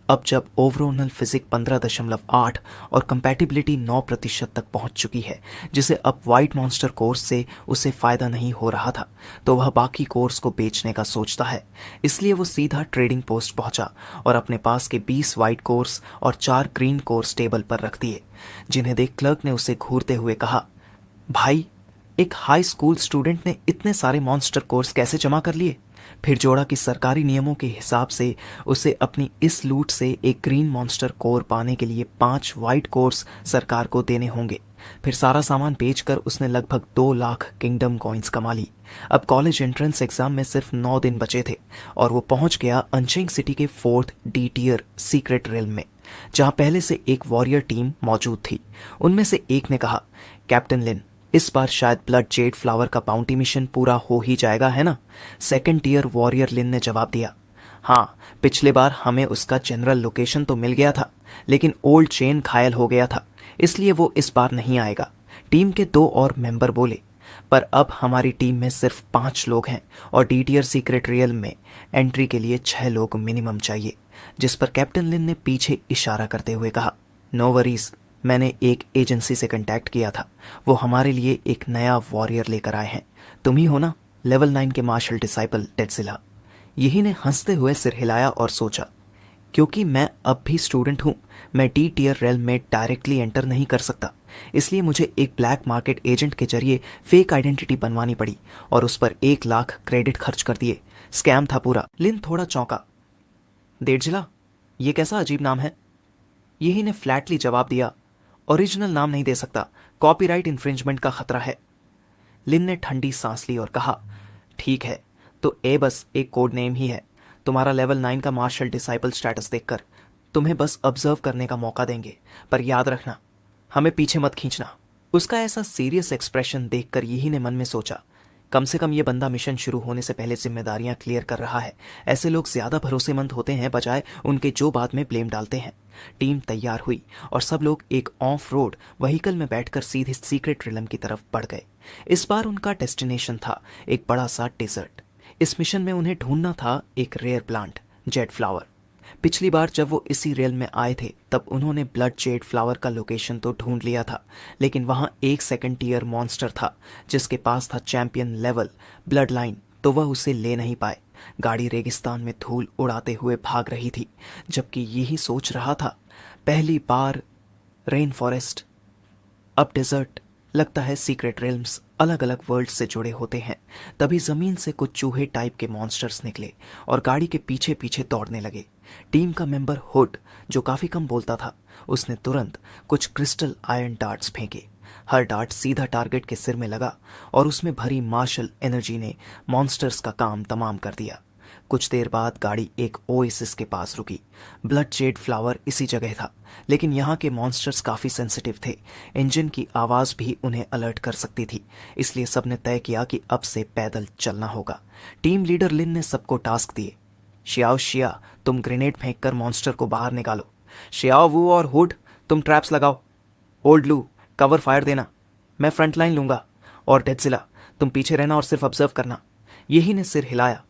अब जब ओवरऑल फिजिक 15.8 और कंपैटिबिलिटी 9% तक पहुंच चुकी है, जिसे अब वाइट मॉन्स्टर कोर्स से उसे फायदा नहीं हो रहा था, तो वह बाकी कोर्स को बेचने का सोचता है। इसलिए वो सीधा ट्रेडिंग पोस्ट पहुंचा और अपने पास के 20 वाइट कोर्स और 4 ग्रीन कोर्स टेबल पर रख दिए, जिन्हें देख क्लर्क ने उसे घूरते हुए कहा, भाई, एक हाई स्कूल स्टूडेंट ने इतने सारे मॉन्स्टर कोर्स कैसे जमा कर लिए? फिर जोड़ा कि सरकारी नियमों के हिसाब से उसे अपनी इस लूट से एक ग्रीन मॉन्स्टर कोर पाने के लिए 5 वाइट कोर्स सरकार को देने होंगे। फिर सारा सामान बेचकर उसने लगभग 2 लाख किंगडम कॉइन्स कमा ली। अब कॉलेज एंट्रेंस एग्जाम में सिर्फ 9 दिन बचे थे और वो पहुंच गया अनचेंग सिटी के 4th D tier secret realm में, जहां पहले से एक वॉरियर टीम मौजूद थी। उनमें से एक ने कहा, कैप्टन लिन, इस बार शायद ब्लड जेड फ्लावर का बाउंटी मिशन पूरा हो ही जाएगा, है ना? सेकंड टियर वॉरियर लिन ने जवाब दिया, हाँ, पिछले बार हमें उसका जनरल लोकेशन तो मिल गया था, लेकिन ओल्ड चेन घायल हो गया था, इसलिए वो इस बार नहीं आएगा। टीम के 2 और मेंबर बोले, पर अब हमारी टीम में सिर्फ 5 लोग हैं और डी टियर सीक्रेट रियल में एंट्री के लिए 6 लोग मिनिमम चाहिए। जिस पर कैप्टन लिन ने पीछे इशारा करते हुए कहा, नो वरीज, मैंने एक एजेंसी से कांटेक्ट किया था, वो हमारे लिए एक नया वॉरियर लेकर आए हैं। तुम ही हो ना, लेवल 9 के मार्शल डिसाइपल डेडजिला? यही ने हंसते हुए सिर हिलाया और सोचा, क्योंकि मैं अब भी स्टूडेंट हूं, मैं डी टियर रेल में डायरेक्टली एंटर नहीं कर सकता, इसलिए मुझे एक ब्लैक मार्केट एजेंट के जरिए फेक आइडेंटिटी बनवानी पड़ी और उस पर 1 लाख क्रेडिट खर्च कर दिए। स्कैम था पूरा। लिन थोड़ा चौंका, डेडजिला, ये कैसा अजीब नाम है? यही ने फ्लैटली जवाब दिया, ओरिजिनल नाम नहीं दे सकता, कॉपीराइट इन्फ्रिंजमेंट का खतरा है। लिन ने ठंडी सांस ली और कहा, ठीक है, तो ए बस एक कोड नेम ही है। तुम्हारा लेवल 9 का मार्शल डिसाइपल स्टेटस देखकर तुम्हें बस ऑब्जर्व करने का मौका देंगे, पर याद रखना, हमें पीछे मत खींचना। उसका ऐसा सीरियस एक्सप्रेशन देखकर यही ने मन में सोचा, कम से कम ये बंदा मिशन शुरू होने से पहले जिम्मेदारियां क्लियर कर रहा है। ऐसे लोग ज्यादा भरोसेमंद होते हैं बजाय उनके जो बाद में ब्लेम डालते हैं। टीम तैयार हुई और सब लोग एक ऑफ रोड व्हीकल में बैठकर सीधे सीक्रेट रिलम की तरफ बढ़ गए। इस बार उनका डेस्टिनेशन था एक बड़ा सा डेजर्ट। इस मिशन में उन्हें ढूंढना था एक रेयर प्लांट, जेड फ्लावर। पिछली बार जब वो इसी रेल में आए थे तब उन्होंने ब्लड जेड फ्लावर का लोकेशन तो ढूंढ लिया था, लेकिन वहां एक सेकंड टियर मॉन्स्टर था जिसके पास था चैंपियन लेवल ब्लड लाइन, तो वह उसे ले नहीं पाए। गाड़ी रेगिस्तान में धूल उड़ाते हुए भाग रही थी, जबकि यही सोच रहा था, पहली बार रेन फॉरेस्ट, अब डेजर्ट। लगता है सीक्रेट रेल्म्स अलग अलग वर्ल्ड से जुड़े होते हैं। तभी जमीन से कुछ चूहे टाइप के मॉन्स्टर्स निकले और गाड़ी के पीछे पीछे दौड़ने लगे। टीम का मेंबर हुड, जो काफी कम बोलता था, उसने तुरंत कुछ क्रिस्टल आयरन डार्ट्स फेंके। हर डार्ट सीधा टारगेट के सिर में लगा और उसमें भरी मार्शल एनर्जी ने मॉन्स्टर्स का काम तमाम कर दिया। कुछ देर बाद गाड़ी एक ओएसिस के पास रुकी। ब्लड जेड फ्लावर इसी जगह था, लेकिन यहाँ के मॉन्स्टर्स काफी सेंसिटिव थे। इंजन की आवाज भी उन्हें अलर्ट कर सकती थी, इसलिए सबने तय किया कि अब से पैदल चलना होगा। टीम लीडर लिन ने सबको टास्क दिए। शियाओ शिया, तुम ग्रेनेड फेंककर मॉन्स्टर को बाहर निकालो। शियाओ वू और हुड, तुम ट्रैप्स लगाओ। ओल्ड लू, कवर फायर देना, मैं फ्रंट लाइन लूंगा। और डेडजिला, तुम पीछे रहना और सिर्फ ऑब्जर्व करना। यही ने सिर हिलाया।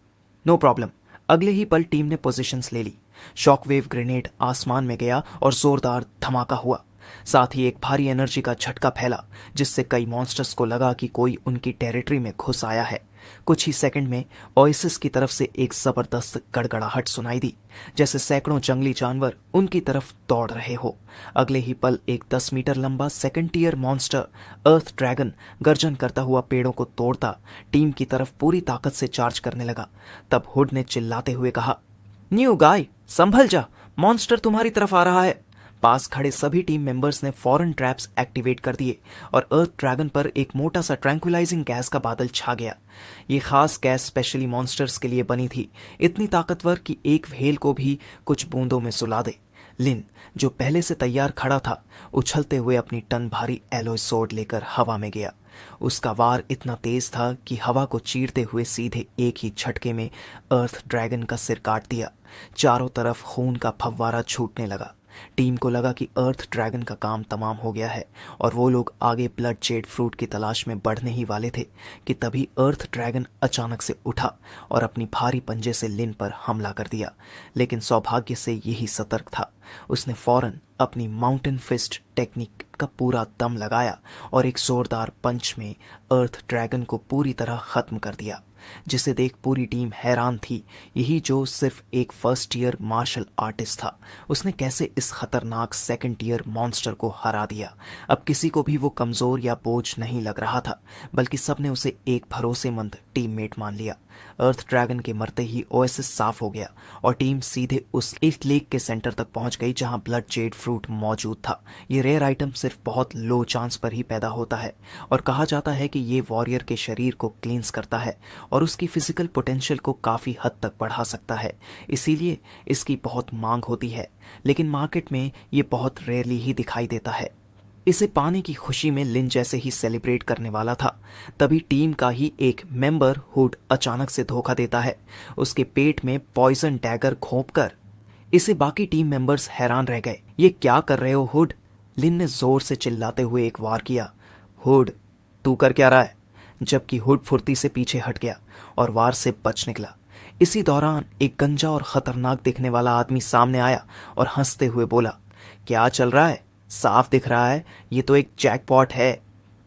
No problem. अगले ही पल टीम ने पोजीशंस ले ली। शॉकवेव ग्रेनेड आसमान में गया और जोरदार धमाका हुआ। साथ ही एक भारी एनर्जी का झटका फैला, जिससे कई मॉन्स्टर्स को लगा कि कोई उनकी टेरिटरी में घुस आया है। कुछ ही सेकंड में ओएसिस की तरफ से एक जबरदस्त गड़गड़ाहट सुनाई दी, जैसे सैकड़ों जंगली जानवर उनकी तरफ दौड़ रहे हो। अगले ही पल एक 10 मीटर लंबा सेकंड टीयर मॉन्स्टर अर्थ ड्रैगन गर्जन करता हुआ पेड़ों को तोड़ता टीम की तरफ पूरी ताकत से चार्ज करने लगा। तब हुड ने चिल्लाते हुए कहा, न्यू गाय, संभल जा, मॉन्स्टर तुम्हारी तरफ आ रहा है। पास खड़े सभी टीम मेंबर्स ने फॉरन ट्रैप्स एक्टिवेट कर दिए और अर्थ ड्रैगन पर एक मोटा सा ट्रैंक्विलाइजिंग गैस का बादल छा गया। ये खास गैस स्पेशली मॉन्स्टर्स के लिए बनी थी, इतनी ताकतवर कि एक व्हेल को भी कुछ बूंदों में सुला दे। लिन, जो पहले से तैयार खड़ा था, उछलते हुए अपनी टन भारी एलोय सोर्ड लेकर हवा में गया। उसका वार इतना तेज था कि हवा को चीरते हुए सीधे एक ही झटके में अर्थ ड्रैगन का सिर काट दिया। चारों तरफ खून का फव्वारा छूटने लगा। टीम को लगा कि अर्थ ड्रैगन का काम तमाम हो गया है और वो लोग आगे ब्लड जेड फ्रूट की तलाश में बढ़ने ही वाले थे कि तभी अर्थ ड्रैगन अचानक से उठा और अपनी भारी पंजे से लिन पर हमला कर दिया। लेकिन सौभाग्य से यही सतर्क था। उसने फौरन अपनी माउंटेन फिस्ट टेक्निक का पूरा दम लगाया और एक जोरदार पंच में अर्थ ड्रैगन को पूरी तरह खत्म कर दिया, जिसे देख पूरी टीम हैरान थी। यही जो सिर्फ एक फर्स्ट ईयर मार्शल आर्टिस्ट था, उसने कैसे इस खतरनाक सेकंड ईयर मॉन्स्टर को हरा दिया। अब किसी को भी वो कमजोर या बोझ नहीं लग रहा था, बल्कि सबने उसे एक भरोसेमंद टीममेट मान लिया। अर्थ ड्रैगन के मरते ही ओएसिस साफ हो गया और टीम सीधे उस एक लेक के सेंटर तक पहुंच गई जहां ब्लड जेड फ्रूट मौजूद था। ये रेयर आइटम सिर्फ बहुत लो चांस पर ही पैदा होता है और कहा जाता है कि ये वॉरियर के शरीर को क्लींस करता है और उसकी फिजिकल पोटेंशियल को काफी हद तक बढ़ा सकता है। इसीलिए इसकी बहुत मांग होती है, लेकिन मार्केट में ये बहुत रेयरली ही दिखाई देता है। इसे पाने की खुशी में लिन जैसे ही सेलिब्रेट करने वाला था, तभी टीम का ही एक मेंबर हुड अचानक से धोखा देता है, उसके पेट में पॉइजन डैगर घोंपकर। इसे बाकी टीम मेंबर्स हैरान रह गए। ये क्या कर रहे हो हुड? लिन ने जोर से चिल्लाते हुए एक वार किया। हुड, तू कर क्या रहा है? जबकि हुड फुर्ती से पीछे हट गया और वार से बच निकला। इसी दौरान एक गंजा और खतरनाक दिखने वाला आदमी सामने आया और हंसते हुए बोला, क्या चल रहा है? साफ दिख रहा है ये तो एक जैकपॉट है।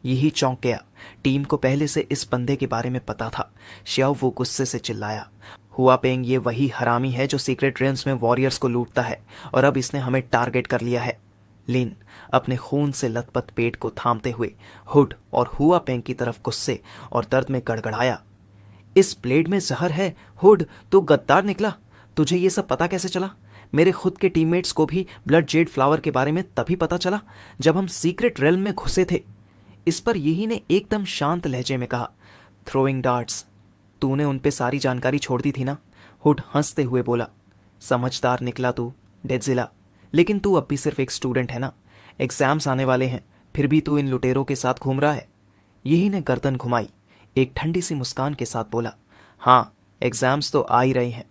यही चौंक गया। टीम को पहले से इस बंदे के बारे में पता था। श्याओ वो गुस्से से चिल्लाया, हुआ पेंग, ये वही हरामी है जो सीक्रेट रेंज में वॉरियर्स को लूटता है और अब इसने हमें टारगेट कर लिया है। लिन अपने खून से लथपथ पेट को थामते हुए हुड और हुआ पेंग की तरफ गुस्से और दर्द में गड़गड़ाया, इस ब्लेड में जहर है। हुड, तू गद्दार निकला। तुझे ये सब पता कैसे चला? मेरे खुद के टीममेट्स को भी ब्लड जेड फ्लावर के बारे में तभी पता चला जब हम सीक्रेट रेल्म में घुसे थे। इस पर यही ने एकदम शांत लहजे में कहा, थ्रोइंग डार्ट्स, तूने उन पे सारी जानकारी छोड़ दी थी ना? हुड हंसते हुए बोला, समझदार निकला तू डेडजिला, लेकिन तू अब भी सिर्फ एक स्टूडेंट है ना। एग्जाम्स आने वाले हैं, फिर भी तू इन लुटेरों के साथ घूम रहा है। यही ने गर्दन घुमाई, एक ठंडी सी मुस्कान के साथ बोला, हाँ एग्जाम्स तो आ ही रहे हैं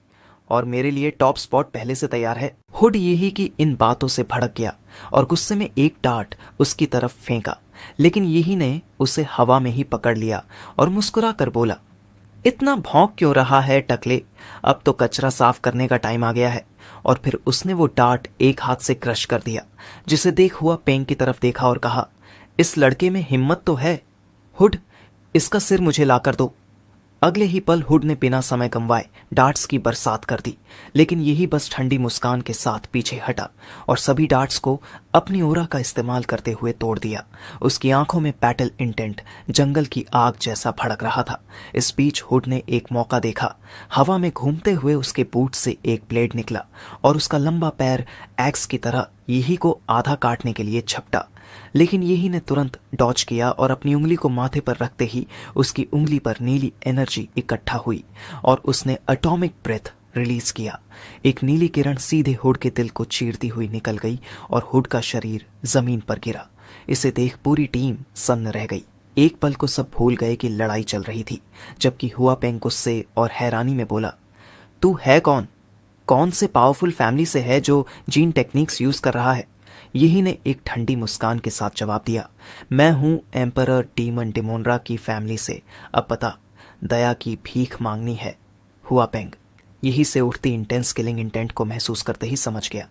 और मेरे लिए टॉप स्पॉट पहले से तैयार है। हुड यही की इन बातों से भड़क गया और गुस्से में एक डार्ट उसकी तरफ फेंका, लेकिन यही ने उसे हवा में ही पकड़ लिया और मुस्कुरा कर बोला, इतना भौंक क्यों रहा है टकले, अब तो कचरा साफ करने का टाइम आ गया है। और फिर उसने वो डार्ट एक हाथ से क्रश कर दिया, जिसे देख हुआ पेंग की तरफ देखा और कहा, इस लड़के में हिम्मत तो है। हुड, इसका सिर मुझे लाकर दो। अगले ही पल हुड ने बिना समय गंवाए डार्ट्स की बरसात कर दी, लेकिन यही बस ठंडी मुस्कान के साथ पीछे हटा और सभी डार्ट्स को अपनी ओरा का इस्तेमाल करते हुए तोड़ दिया। उसकी आंखों में बैटल इंटेंट जंगल की आग जैसा भड़क रहा था। इस बीच हुड ने एक मौका देखा। हवा में घूमते हुए उसके बूट से एक ब्लेड निकला और उसका लंबा पैर एक्स की तरह यही को आधा काटने के लिए झपटा, लेकिन यही ने तुरंत डॉज किया और अपनी उंगली को माथे पर रखते ही उसकी उंगली पर नीली एनर्जी इकट्ठा हुई और उसने एटॉमिक ब्रेथ रिलीज किया। एक नीली किरण सीधे हुड के दिल को चीरती हुई निकल गई और हुड का शरीर जमीन पर गिरा। इसे देख पूरी टीम सन्न रह गई। एक पल को सब भूल गए कि लड़ाई चल रही थी, जबकि हुआ पेंग गुस्से और हैरानी में बोला, तू है कौन? कौन से पावरफुल फैमिली से है जो जीन टेक्निक्स यूज कर रहा है? यही ने एक ठंडी मुस्कान के साथ जवाब दिया, मैं हूं एम्परर डीमन डिमोनरा की फैमिली से। अब पता, दया की भीख मांगनी है। हुआ पेंग यही से उठती इंटेंस किलिंग इंटेंट को महसूस करते ही समझ गया।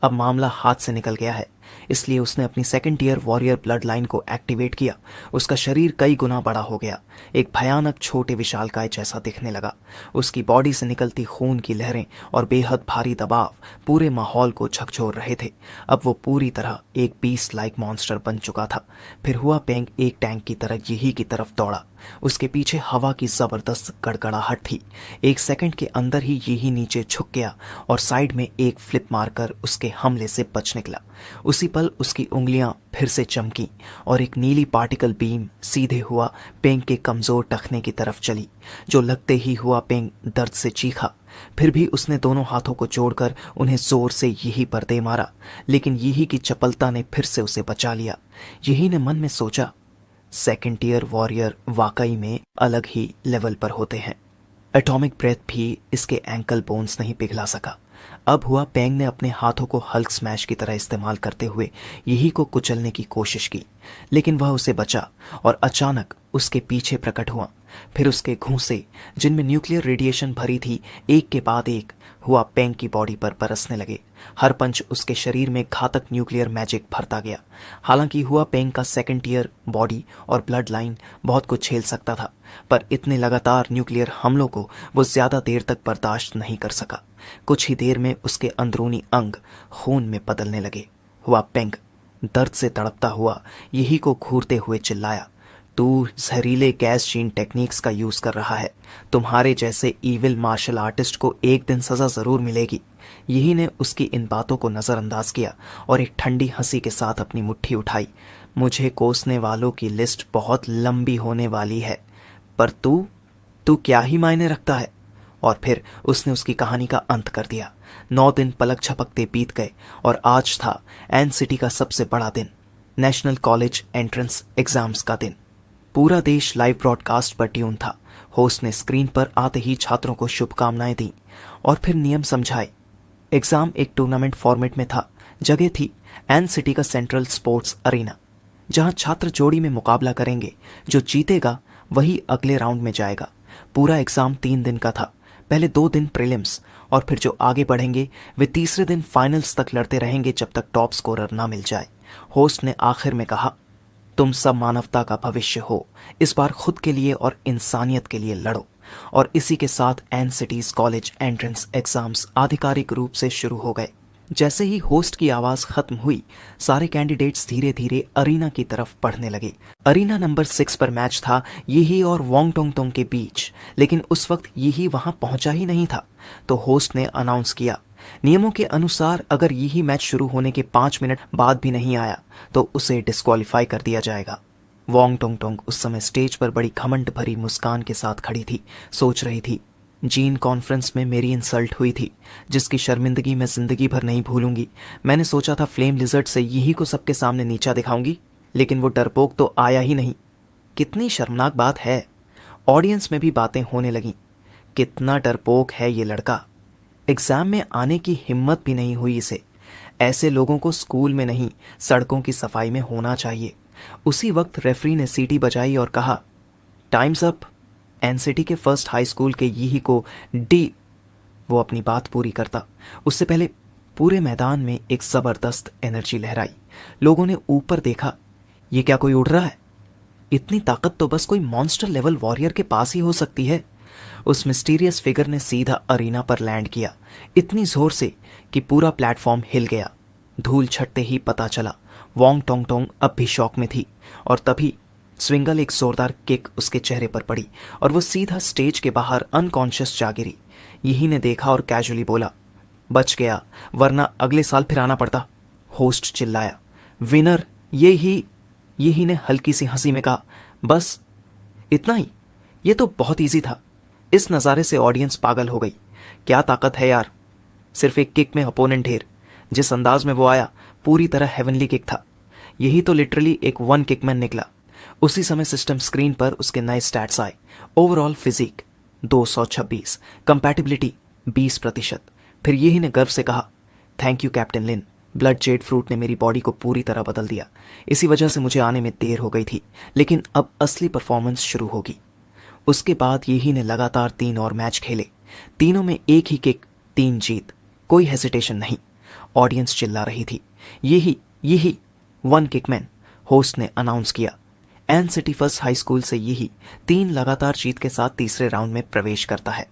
अब मामला हाथ से निकल गया है, इसलिए उसने अपनी second year warrior blood line को एक्टिवेट किया। उसका शरीर कई गुना बड़ा हो गया, एक भयानक छोटे विशालकाय जैसा दिखने लगा। उसकी बॉडी से निकलती खून की लहरें और बेहद भारी दबाव पूरे माहौल को झकझोर रहे थे। अब वो पूरी तरह एक बीस्ट लाइक मॉन्स्टर बन चुका था। फिर हुआ पेंग एक टैंक की तरह यही की तरफ दौड़ा। उसके पीछे हवा की जबरदस्त गड़गड़ाहट थी। एक सेकंड के अंदर ही यही नीचे झुक गया और साइड में एक फ्लिप मारकर उसके हमले से बच निकला। उसी पल उसकी उंगलियां फिर से चमकी और एक नीली पार्टिकल बीम सीधे हुआ पेंग के कमजोर टखने की तरफ चली, जो लगते ही हुआ पेंग दर्द से चीखा। फिर भी उसने दोनों हाथों को जोड़कर उन्हें जोर से यही पर दे मारा, लेकिन यही की चपलता ने फिर से उसे बचा लिया। यही ने मन में सोचा, सेकेंड ईयर वॉरियर वाकई में अलग ही लेवल पर होते हैं। एटॉमिक ब्रेथ भी इसके एंकल बोन्स नहीं पिघला सका। अब हुआ पेंग ने अपने हाथों को हल्क स्मैश की तरह इस्तेमाल करते हुए यही को कुचलने की कोशिश की, लेकिन वह उसे बचा और अचानक उसके पीछे प्रकट हुआ। फिर उसके घूंसे, जिनमें न्यूक्लियर रेडिएशन भरी थी, एक के बाद एक हुआ पेंग की बॉडी पर बरसने लगे। हर पंच उसके शरीर में घातक न्यूक्लियर मैजिक भरता गया। हालांकि हुआ पेंग का सेकंड ईयर बॉडी और ब्लड लाइन बहुत कुछ झेल सकता था, पर इतने लगातार न्यूक्लियर हमलों को वो ज्यादा देर तक बर्दाश्त नहीं कर सका। कुछ ही देर में उसके अंदरूनी अंग खून में बदलने लगे। हुआ पेंग दर्द से तड़पता हुआ यही को घूरते हुए चिल्लाया, तू जहरीले गैस जीन टेक्निक्स का यूज कर रहा है। तुम्हारे जैसे ईविल मार्शल आर्टिस्ट को एक दिन सजा जरूर मिलेगी। यही ने उसकी इन बातों को नजरअंदाज किया और एक ठंडी हंसी के साथ अपनी मुट्ठी उठाई। मुझे कोसने वालों की लिस्ट बहुत लंबी होने वाली है, पर तू क्या ही मायने रखता है? और फिर उसने उसकी कहानी का अंत कर दिया। 9 दिन पलक झपकते बीत गए और आज था एन सिटी का सबसे बड़ा दिन, नेशनल कॉलेज एंट्रेंस एग्जाम्स का दिन। पूरा देश लाइव ब्रॉडकास्ट पर ट्यून था। होस्ट ने स्क्रीन पर आते ही छात्रों को शुभकामनाएं दी और फिर नियम समझाए। एग्जाम एक टूर्नामेंट फॉर्मेट में था। जगह थी एन सिटी का सेंट्रल स्पोर्ट्स अरीना, जहां छात्र जोड़ी में मुकाबला करेंगे। जो जीतेगा वही अगले राउंड में जाएगा। पूरा एग्जाम 3 दिन का था। पहले 2 दिन प्रीलिम्स और फिर जो आगे बढ़ेंगे वे तीसरे दिन फाइनल्स तक लड़ते रहेंगे जब तक टॉप स्कोरर ना मिल जाए। होस्ट ने आखिर में कहा, तुम सब मानवता का भविष्य हो, इस बार खुद के लिए और इंसानियत के लिए लड़ो। और इसी के साथ N city's college entrance exams आधिकारिक रूप से शुरू हो गए। जैसे ही होस्ट की आवाज खत्म हुई, सारे कैंडिडेट्स धीरे धीरे अरीना की तरफ बढ़ने लगे। अरीना नंबर 6 पर मैच था यही और वोंग टोंग टोंग के बीच, लेकिन उस वक्त यही वहां पहुंचा ही नहीं था। तो होस्ट ने अनाउंस किया, नियमों के अनुसार अगर यही मैच शुरू होने के 5 मिनट बाद भी नहीं आया तो उसे डिस्क्वालीफाई कर दिया जाएगा। वोंग टोंग टोंग उस समय स्टेज पर बड़ी घमंड भरी मुस्कान के साथ खड़ी थी। सोच रही थी, जीन कॉन्फ्रेंस में मेरी इंसल्ट हुई थी, जिसकी शर्मिंदगी मैं जिंदगी भर नहीं भूलूंगी। मैंने सोचा था फ्लेम लिजर्ड से यही को सबके सामने नीचा दिखाऊंगी, लेकिन वो डरपोक तो आया ही नहीं। कितनी शर्मनाक बात है। ऑडियंस में भी बातें होने लगीं, कितना डरपोक है ये लड़का, एग्जाम में आने की हिम्मत भी नहीं हुई इसे। ऐसे लोगों को स्कूल में नहीं, सड़कों की सफाई में होना चाहिए। उसी वक्त रेफरी ने सीटी बजाई और कहा, टाइम्स अप। एनसिटी के फर्स्ट हाई स्कूल के यही को डी। वो अपनी बात पूरी करता उससे पहले पूरे मैदान में एक जबरदस्त एनर्जी लहराई। लोगों ने ऊपर देखा, ये क्या कोई उड़ रहा है? इतनी ताकत तो बस कोई मॉन्स्टर लेवल वॉरियर के पास ही हो सकती है। उस मिस्टीरियस फिगर ने सीधा अरीना पर लैंड किया, इतनी जोर से कि पूरा प्लेटफॉर्म हिल गया। धूल छटते ही पता चला वोंग टोंग टोंग अब भी शॉक में थी, और तभी स्विंगल एक जोरदार किक उसके चेहरे पर पड़ी और वो सीधा स्टेज के बाहर अनकॉन्शियस जा गिरी। यही ने देखा और कैजुअली बोला, बच गया, वरना अगले साल फिर आना पड़ता। होस्ट चिल्लाया, विनर यही ने हल्की सी हंसी में कहा, बस इतना ही? ये तो बहुत इजी था। इस नज़ारे से ऑडियंस पागल हो गई। क्या ताकत है यार, सिर्फ एक किक में अपोनेंट ढेर। जिस अंदाज में वो आया पूरी तरह हेवनली किक था। यही तो लिटरली एक वन किक मैन निकला। उसी समय सिस्टम स्क्रीन पर उसके नए स्टैट्स आए। Overall physique 226, compatibility 20%। फिर यही ने गर्व से कहा, thank you captain Lin, blood jade fruit ने मेरी बॉडी को पूरी तरह बदल दिया। इसी वजह से मुझे आने में देर हो गई थी, लेकिन अब असली परफॉर्मेंस शुरू होगी। उसके बाद यही ने लगातार 3 और मैच खेले, तीनों में एक ही किक, 3 जीत, कोई हेसिटेशन नहीं। ऑडियंस चिल्ला रही थी, यही वन किकमैन, होस्ट ने अनाउंस किया। N city first high school से यही 3 लगातार जीत के साथ तीसरे राउंड में प्रवेश करता है।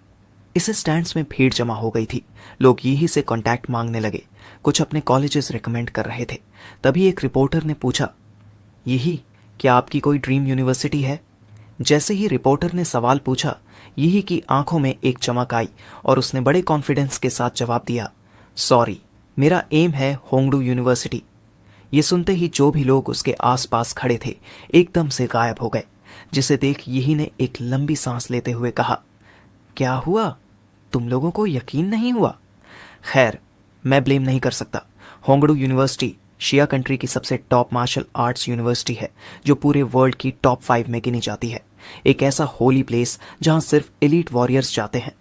इस स्टैंड्स में भीड़ जमा हो गई थी। लोग यही से कांटेक्ट मांगने लगे, कुछ अपने कॉलेजेस रिकमेंड कर रहे थे। तभी एक रिपोर्टर ने पूछा, यही क्या आपकी कोई ड्रीम यूनिवर्सिटी है? जैसे ही रिपोर्टर ने सवाल पूछा, यही की आंखों में एक चमक आई और उसने बड़े कॉन्फिडेंस के साथ जवाब दिया, सॉरी, मेरा एम है होंगडू यूनिवर्सिटी। ये सुनते ही जो भी लोग उसके आसपास खड़े थे एकदम से गायब हो गए, जिसे देख यही ने एक लंबी सांस लेते हुए कहा, क्या हुआ, तुम लोगों को यकीन नहीं हुआ? खैर, मैं ब्लेम नहीं कर सकता। होंगडू यूनिवर्सिटी शिया कंट्री की सबसे टॉप मार्शल आर्ट्स यूनिवर्सिटी है, जो पूरे वर्ल्ड की टॉप 5 में गिनी जाती है। एक ऐसा होली प्लेस जहां सिर्फ एलीट वॉरियर्स जाते हैं।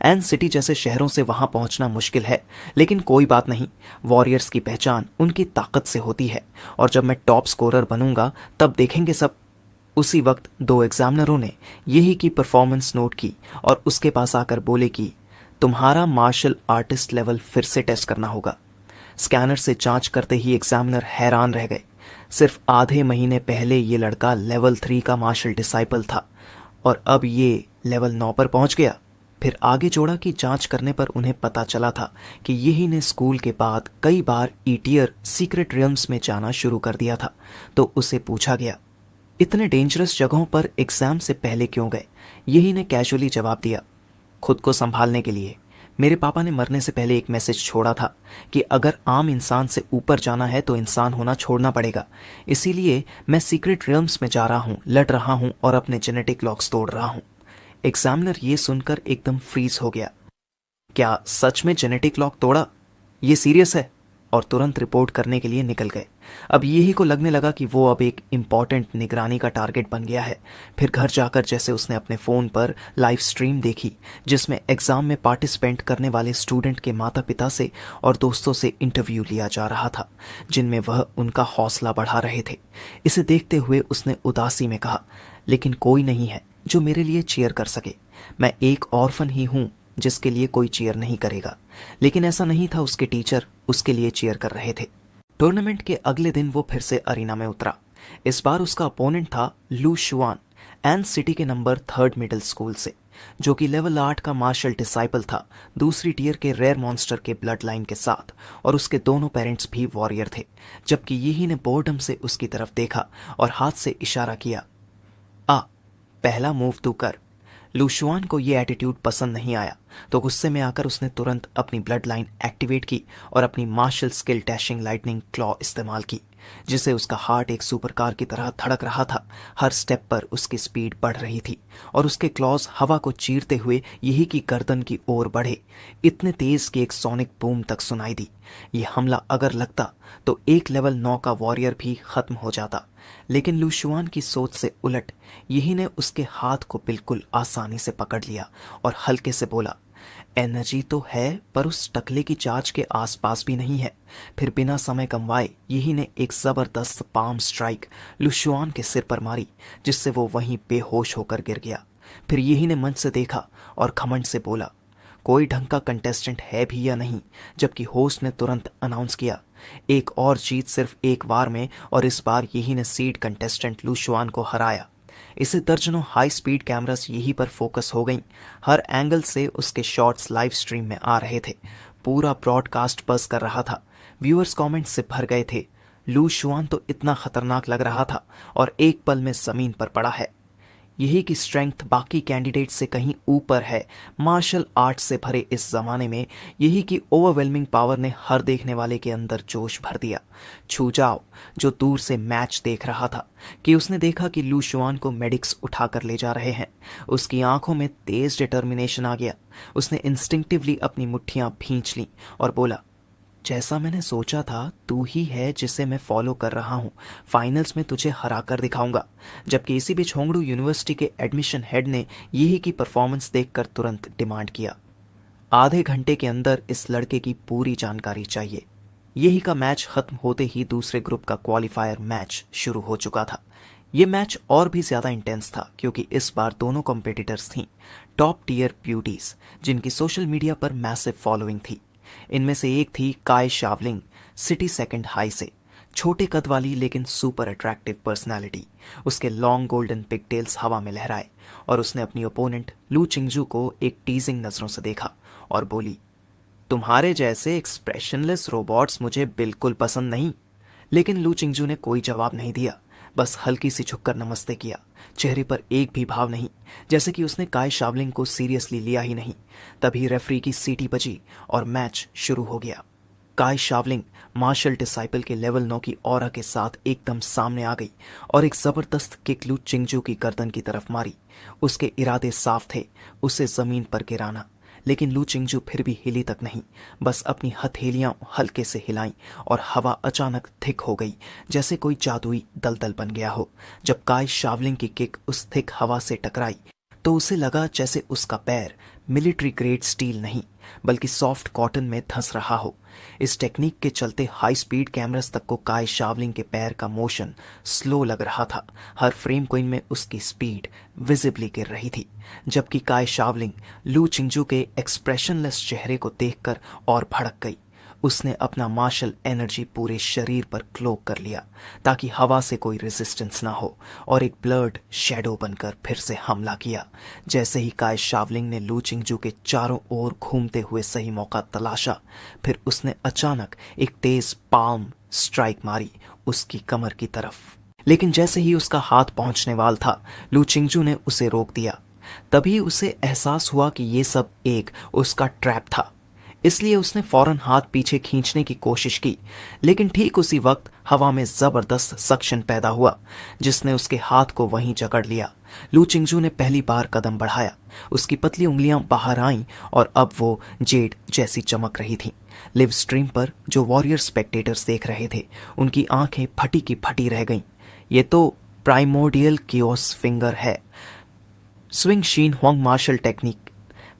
एन सिटी जैसे शहरों से वहां पहुंचना मुश्किल है, लेकिन कोई बात नहीं, वॉरियर्स की पहचान उनकी ताकत से होती है, और जब मैं टॉप स्कोरर बनूंगा तब देखेंगे सब। उसी वक्त 2 एग्जामिनरों ने यही की परफॉर्मेंस नोट की और उसके पास आकर बोले कि तुम्हारा मार्शल आर्टिस्ट लेवल फिर से टेस्ट करना होगा। स्कैनर से जांच करते ही एग्जामिनर हैरान रह गए। सिर्फ आधे महीने पहले ये लड़का लेवल 3 का मार्शल डिसाइपल था और अब ये लेवल 9 पर पहुंच गया। फिर आगे जोड़ा कि जांच करने पर उन्हें पता चला था कि यही ने स्कूल के बाद कई बार ईटियर सीक्रेट रियम्स में जाना शुरू कर दिया था। तो उसे पूछा गया, इतने डेंजरस जगहों पर एग्जाम से पहले क्यों गए? यही ने कैजुअली जवाब दिया, खुद को संभालने के लिए। मेरे पापा ने मरने से पहले एक मैसेज छोड़ा था कि अगर आम इंसान से ऊपर जाना है तो इंसान होना छोड़ना पड़ेगा। इसीलिए मैं सीक्रेट रियम्स में जा रहा हूँ, लड़ रहा हूँ और अपने जेनेटिक लॉक्स तोड़ रहा हूँ। एग्जामिनर ये सुनकर एकदम फ्रीज हो गया। क्या सच में जेनेटिक लॉक तोड़ा? ये सीरियस है? और तुरंत रिपोर्ट करने के लिए निकल गए। अब यही को लगने लगा कि वो अब एक इम्पॉर्टेंट निगरानी का टारगेट बन गया है। फिर घर जाकर जैसे उसने अपने फ़ोन पर लाइव स्ट्रीम देखी, जिसमें एग्ज़ाम में पार्टिसिपेंट करने वाले स्टूडेंट के माता पिता से और दोस्तों से इंटरव्यू लिया जा रहा था, जिनमें वह उनका हौसला बढ़ा रहे थे। इसे देखते हुए उसने उदासी में कहा, लेकिन कोई नहीं है जो मेरे लिए चीयर कर सके। मैं एक ऑर्फन ही हूँ जिसके लिए कोई चीयर नहीं करेगा। लेकिन ऐसा नहीं था, उसके टीचर उसके लिए चीयर कर रहे थे। टूर्नामेंट के अगले दिन वो फिर से अरीना में उतरा। इस बार उसका अपोनेंट था लू शुआन, एन सिटी के नंबर 3 मिडिल स्कूल से, जो कि लेवल 8 का मार्शल डिसाइपल था, दूसरी टीयर के रेयर मॉन्स्टर के ब्लड लाइन के साथ, और उसके दोनों पेरेंट्स भी वॉरियर थे। जबकि यही ने बोर्डम से उसकी तरफ देखा और हाथ से इशारा किया, आ, पहला मूव तू कर। लूशुआन को यह एटीट्यूड पसंद नहीं आया, तो गुस्से में आकर उसने तुरंत अपनी ब्लड लाइन एक्टिवेट की और अपनी martial skill dashing lightning claw इस्तेमाल की, जिससे उसका हार्ट एक सुपरकार की तरह धड़क रहा था। हर स्टेप पर उसकी स्पीड बढ़ रही थी और उसके क्लॉज हवा को चीरते हुए यही की गर्दन की ओर बढ़े, इतने तेज कि एक सोनिक बूम तक सुनाई दी। ये हमला अगर लगता तो एक लेवल 9 का वॉरियर भी खत्म हो जाता, लेकिन लूशुआन की सोच से उलट यही ने उसके हाथ को बिल्कुल आसानी से पकड़ लिया और हल्के से बोला, एनर्जी तो है पर उस टकले की चार्ज के आसपास भी नहीं है। फिर बिना समय गंवाए यही ने एक जबरदस्त पाम स्ट्राइक लुशुआन के सिर पर मारी, जिससे वो वहीं बेहोश होकर गिर गया। फिर यही ने मंच से देखा और घमंड से बोला, कोई ढंग का कंटेस्टेंट है भी या नहीं, जबकि होस्ट ने तुरंत अनाउंस किया एक और जीत सिर्फ एक बार में, और इस बार यही ने सीड कंटेस्टेंट लू शुआन को हराया। इसे दर्जनों हाई स्पीड कैमरास यही पर फोकस हो गईं। हर एंगल से उसके शॉट्स लाइव स्ट्रीम में आ रहे थे। पूरा ब्रॉडकास्ट बज़ कर रहा था। व्यूअर्स कमेंट्स से भर गए थे। लू शुआन तो इतना खतरनाक लग रहा था और एक पल में जमीन पर पड़ा है। यही की स्ट्रेंथ बाकी कैंडिडेट से कहीं ऊपर है। मार्शल आर्ट से भरे इस जमाने में यही की ओवरवेलमिंग पावर ने हर देखने वाले के अंदर जोश भर दिया। छूजाओ, जो दूर से मैच देख रहा था, कि उसने देखा कि लू शुआन को मेडिक्स उठाकर ले जा रहे हैं। उसकी आंखों में तेज डिटर्मिनेशन आ गया। उसने इंस्टिंक्टिवली अपनी मुट्ठियां भींच लीं और बोला, जैसा मैंने सोचा था तू ही है जिसे मैं फॉलो कर रहा हूँ। फाइनल्स में तुझे हरा कर दिखाऊंगा। जबकि इसी बीच होंगडू यूनिवर्सिटी के एडमिशन हेड ने यही की परफॉर्मेंस देखकर तुरंत डिमांड किया, आधे घंटे के अंदर इस लड़के की पूरी जानकारी चाहिए। यही का मैच खत्म होते ही दूसरे ग्रुप का क्वालिफायर मैच शुरू हो चुका था। ये मैच और भी ज्यादा इंटेंस था क्योंकि इस बार दोनों कॉम्पिटिटर्स थीं टॉप टियर ब्यूटीज जिनकी सोशल मीडिया पर मैसिव फॉलोइंग थी। इनमें से एक थी काय शावलिंग, सिटी सेकंड हाई से, छोटे कद वाली लेकिन सुपर अट्रैक्टिव पर्सनालिटी। उसके लॉन्ग गोल्डन पिगटेल्स हवा में लहराए और उसने अपनी ओपोनेंट लू चिंगजू को एक टीजिंग नजरों से देखा और बोली, तुम्हारे जैसे एक्सप्रेशनलेस रोबोट्स मुझे बिल्कुल पसंद नहीं। लेकिन लू चिंगजू ने कोई जवाब नहीं दिया, बस हल्की सी झुककर नमस्ते किया। चेहरे पर एक भी भाव नहीं, जैसे कि उसने काय शावलिंग को सीरियसली लिया ही नहीं। तभी रेफरी की सीटी बजी और मैच शुरू हो गया। काय शावलिंग मार्शल डिसाइपल के लेवल 9 की ऑरा के साथ एकदम सामने आ गई और एक जबरदस्त किक लू चिंगजू की गर्दन की तरफ मारी। उसके इरादे साफ थे, उसे जमीन पर गिराना। लेकिन लू चिंगजू फिर भी हिली तक नहीं, बस अपनी हथेलियां हल्के से हिलाईं और हवा अचानक थिक हो गई, जैसे कोई जादुई दलदल बन गया हो। जब काय शावलिंग की किक उस थिक हवा से टकराई तो उसे लगा जैसे उसका पैर मिलिट्री ग्रेड स्टील नहीं बल्कि सॉफ्ट कॉटन में धंस रहा हो। इस टेक्निक के चलते हाई स्पीड कैमरास तक को काय शावलिंग के पैर का मोशन स्लो लग रहा था। हर फ्रेम कोइन में उसकी स्पीड विजिबली गिर रही थी। जबकि काय शावलिंग लू चिंगजू के एक्सप्रेशनलेस चेहरे को देखकर और भड़क गई। उसने अपना मार्शल एनर्जी पूरे शरीर पर क्लोक कर लिया ताकि हवा से कोई रेजिस्टेंस ना हो और एक ब्लर्ड शैडो बनकर फिर से हमला किया। जैसे ही काय शावलिंग ने लू चिंगजू के चारों ओर घूमते हुए सही मौका तलाशा, फिर उसने अचानक एक तेज पाल्म स्ट्राइक मारी उसकी कमर की तरफ। लेकिन जैसे ही उसका हाथ पहुंचने वाला था, लू चिंगजू ने उसे रोक दिया। तभी उसे एहसास हुआ कि ये सब एक उसका ट्रैप था। इसलिए उसने फौरन हाथ पीछे खींचने की कोशिश की, लेकिन ठीक उसी वक्त हवा में जबरदस्त सक्शन पैदा हुआ जिसने उसके हाथ को वहीं जकड़ लिया। लू चिंगजू ने पहली बार कदम बढ़ाया। उसकी पतली उंगलियां बाहर आईं और अब वो जेड जैसी चमक रही थीं। लिव स्ट्रीम पर जो वॉरियर स्पेक्टेटर्स देख रहे थे, उनकी आंखें फटी की फटी रह गईं। ये तो प्राइमोर्डियल कियोस फिंगर है, स्विंग शीन हुआंग मार्शल टेक्निक,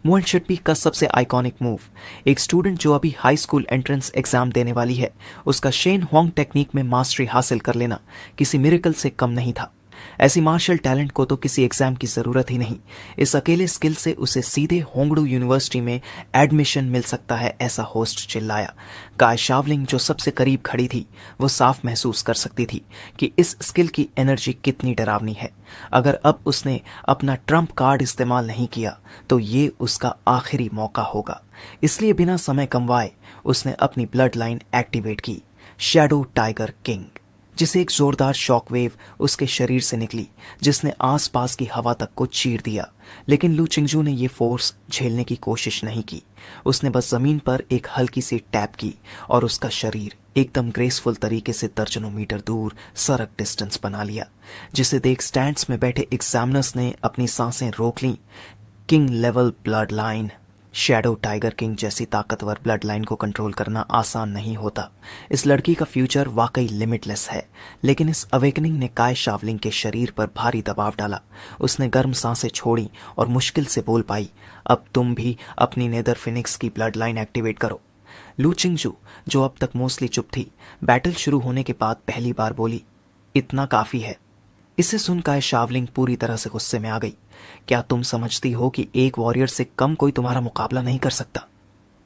मुएन शिटपी का सबसे आइकॉनिक मूव। एक स्टूडेंट जो अभी हाई स्कूल एंट्रेंस एग्जाम देने वाली है, उसका शेन हुआंग टेक्निक में मास्टरी हासिल कर लेना किसी मिरेकल से कम नहीं था। ऐसी मार्शल टैलेंट को तो किसी एग्जाम की जरूरत ही नहीं। इस अकेले स्किल से उसे सीधे होंगडू यूनिवर्सिटी में एडमिशन मिल सकता है, ऐसा होस्ट चिल्लाया। काय शावलिंग जो सबसे करीब खड़ी थी, वो साफ महसूस कर सकती थी कि इस स्किल की एनर्जी कितनी डरावनी है। अगर अब उसने अपना ट्रम्प कार्ड इस्तेमाल नहीं किया तो ये उसका आखिरी मौका होगा। इसलिए बिना समय गंवाए उसने अपनी ब्लड लाइन एक्टिवेट की, शैडो टाइगर किंग, जिसे एक जोरदार शॉकवेव उसके शरीर से निकली जिसने आसपास की हवा तक को चीर दिया। लेकिन लू चिंगजू ने यह फोर्स झेलने की कोशिश नहीं की। उसने बस जमीन पर एक हल्की सी टैप की और उसका शरीर एकदम ग्रेसफुल तरीके से दर्जनों मीटर दूर सरक डिस्टेंस बना लिया, जिसे देख स्टैंड्स में बैठे एग्जामिनर्स ने अपनी सांसें रोक लीं। King level blood line, shadow tiger king जैसी ताकतवर ब्लड लाइन को कंट्रोल करना आसान नहीं होता। इस लड़की का फ्यूचर वाकई लिमिटलेस है। लेकिन इस अवेकनिंग ने काय शावलिंग के शरीर पर भारी दबाव डाला। उसने गर्म सांसें छोड़ी और मुश्किल से बोल पाई, अब तुम भी अपनी नेदर फिनिक्स की ब्लड लाइन एक्टिवेट करो। लू चिंगजू, जो अब तक मोस्टली चुप थी, बैटल शुरू होने के बाद पहली बार बोली, इतना काफी है। इसे सुन काय शावलिंग पूरी तरह से गुस्से में आ गई। क्या तुम समझती हो कि एक वॉरियर से कम कोई तुम्हारा मुकाबला नहीं कर सकता?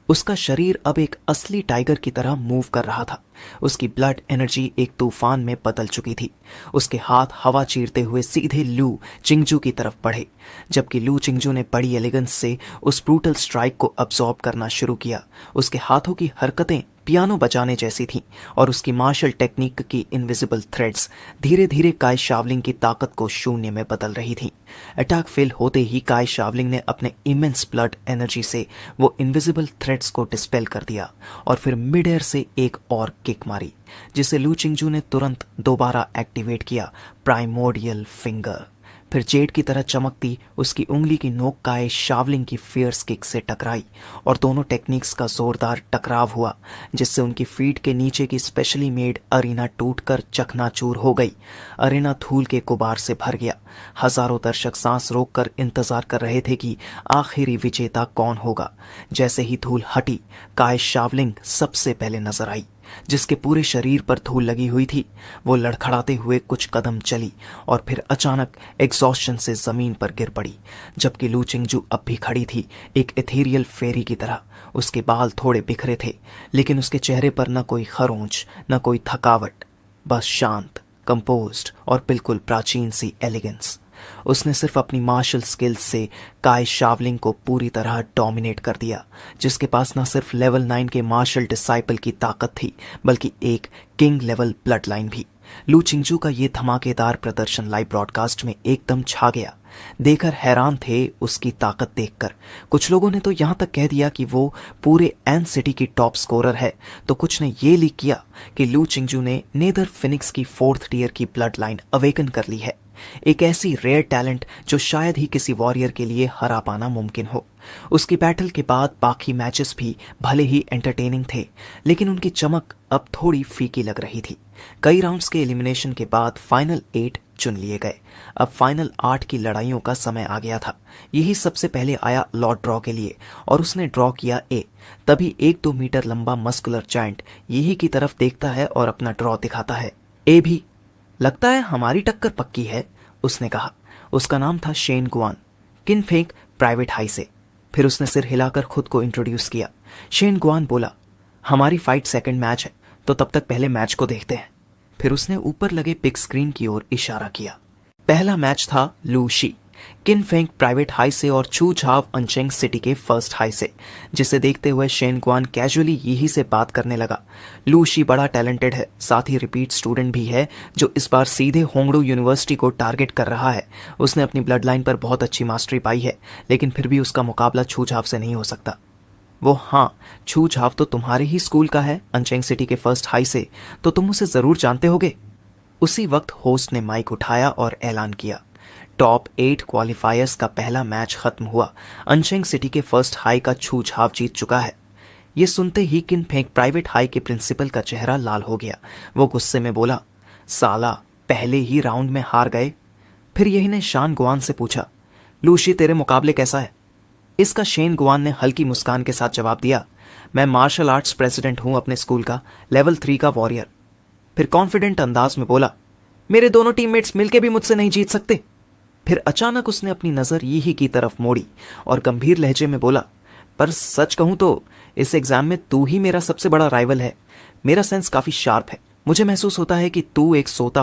उसका शरीर अब एक असली टाइगर की तरह मूव कर रहा था। उसकी ब्लड एनर्जी एक तूफान में बदल चुकी थी। उसके हाथ हवा चीरते हुए सीधे लू चिंगजू की तरफ बढ़े, जबकि लू चिंगजू ने बड़ी एलिगेंस से उस ब्रूटल स्ट्राइक को अब्सॉर्ब करना शुरू किया। उसके हाथों की हरकतें पियानो बजाने जैसी थीं और उसकी मार्शल टेक्निक की इनविजिबल थ्रेड्स धीरे धीरे काय शावलिंग की ताकत को शून्य में बदल रही थीं। अटैक फेल होते ही काय शावलिंग ने अपने इमेंस ब्लड एनर्जी से वो इनविजिबल थ्रेड्स को डिस्पेल कर दिया और फिर मिड एयर से एक और किक मारी, जिसे लू चिंगजू ने तुरंत दोबारा एक्टिवेट किया प्राइमोर्डियल फिंगर। फिर जेड की तरह चमकती उसकी उंगली की नोक काय शावलिंग की फियर्स किक से टकराई और दोनों टेक्निक्स का जोरदार टकराव हुआ, जिससे उनकी फीट के नीचे की स्पेशली मेड अरीना टूटकर चकनाचूर हो गई। अरीना धूल के गुबार से भर गया। हजारों दर्शक सांस रोककर इंतजार कर रहे थे कि आखिरी विजेता कौन होगा। जैसे ही धूल हटी, काय शावलिंग सबसे पहले नजर आई, जिसके पूरे शरीर पर धूल लगी हुई थी। वो लड़खड़ाते हुए कुछ कदम चली और फिर अचानक एग्जॉस्शन से जमीन पर गिर पड़ी, जबकि लू चिंगजू अब भी खड़ी थी, एक एथेरियल फेरी की तरह। उसके बाल थोड़े बिखरे थे, लेकिन उसके चेहरे पर न कोई खरोंच, न कोई थकावट, बस शांत, कंपोज्ड और बिल्कुल प्राचीन सी एलिगेंस। उसने सिर्फ अपनी मार्शल स्किल्स से काय शावलिंग को पूरी तरह डोमिनेट कर दिया, जिसके पास न सिर्फ लेवल 9 के मार्शल डिसाइपल की ताकत थी, बल्कि एक किंग लेवल ब्लड लाइन भी। लू चिंगजू का ये धमाकेदार प्रदर्शन लाइव ब्रॉडकास्ट में एकदम छा गया। देखकर हैरान थे उसकी ताकत देखकर। कुछ लोगों ने तो यहां तक कह दिया कि वो पूरे एन सिटी की टॉप स्कोरर है, तो कुछ ने ये लीक किया कि लू चिंगजू ने नेदर फिनिक्स की 4th टियर की ब्लड लाइन अवेकन कर ली है। एक ऐसी रेयर टैलेंट जो शायद ही किसी वॉरियर के लिए हरा पाना मुमकिन हो। उसकी बैटल के बाद बाकी मैचेस भी भले ही एंटरटेनिंग थे, लेकिन उनकी चमक अब थोड़ी फीकी लग रही थी। कई राउंड्स के एलिमिनेशन के बाद फाइनल 8 चुन लिए गए। अब फाइनल 8 की लड़ाइयों का समय आ गया था। यही सबसे पहले आया लॉर्ड ड्रॉ के लिए और उसने ड्रॉ किया ए। तभी 1-2 मीटर लंबा मस्कुलर जायंट यही की तरफ देखता है और अपना ड्रॉ दिखाता है। ए भी लगता है हमारी टक्कर पक्की है, उसने कहा। उसका नाम था शेन गुआन, किनफेंग प्राइवेट हाई से। फिर उसने सिर हिलाकर खुद को इंट्रोड्यूस किया। शेन गुआन बोला, हमारी फाइट सेकंड मैच है, तो तब तक पहले मैच को देखते हैं। फिर उसने ऊपर लगे बिग स्क्रीन की ओर इशारा किया। पहला मैच था लू शी, किनफेंग प्राइवेट हाई से और छू झाव अनचेंग सिटी के फर्स्ट हाई से, जिसे देखते हुए शेन गुआन कैजुअली यही से बात करने लगा। लू शी बड़ा टैलेंटेड है, साथ ही रिपीट स्टूडेंट भी है, जो इस बार सीधे होंगडू यूनिवर्सिटी को टारगेट कर रहा है। उसने अपनी ब्लड लाइन पर बहुत अच्छी मास्टरी पाई है, लेकिन फिर भी उसका मुकाबला छू झाव से नहीं हो सकता। वो हाँ, छू झाव तो तुम्हारे ही स्कूल का है, अनचेंग सिटी के फर्स्ट हाई से, तो तुम उसे जरूर जानते होगे। उसी वक्त होस्ट ने माइक उठाया और ऐलान किया, टॉप 8 क्वालिफायर्स का पहला मैच खत्म हुआ। अनचेंग सिटी के फर्स्ट हाई का छू झाव जीत चुका है। ये सुनते ही किनफेंग प्राइवेट हाई के प्रिंसिपल का चेहरा लाल हो गया। वो गुस्से में बोला, साला पहले ही राउंड में हार गए। फिर यही ने शान गुआन से पूछा, लूशी तेरे मुकाबले कैसा है? इसका शेन गुआन ने हल्की मुस्कान के साथ जवाब दिया, मैं मार्शल आर्ट्स प्रेसिडेंट हूं अपने स्कूल का, लेवल 3 का वॉरियर। फिर कॉन्फिडेंट अंदाज में बोला, मेरे दोनों टीममेट्स मिलके भी मुझसे नहीं जीत सकते। फिर अचानक उसने अपनी नजर यही की तरफ मोड़ी और गंभीर लहजे में बोला, पर सच कहूं तो इस एग्जाम में तू ही मेरा सबसे बड़ा राइवल है। मेरा सेंस काफी शार्प है। मुझे महसूस होता है कि तू एक सोता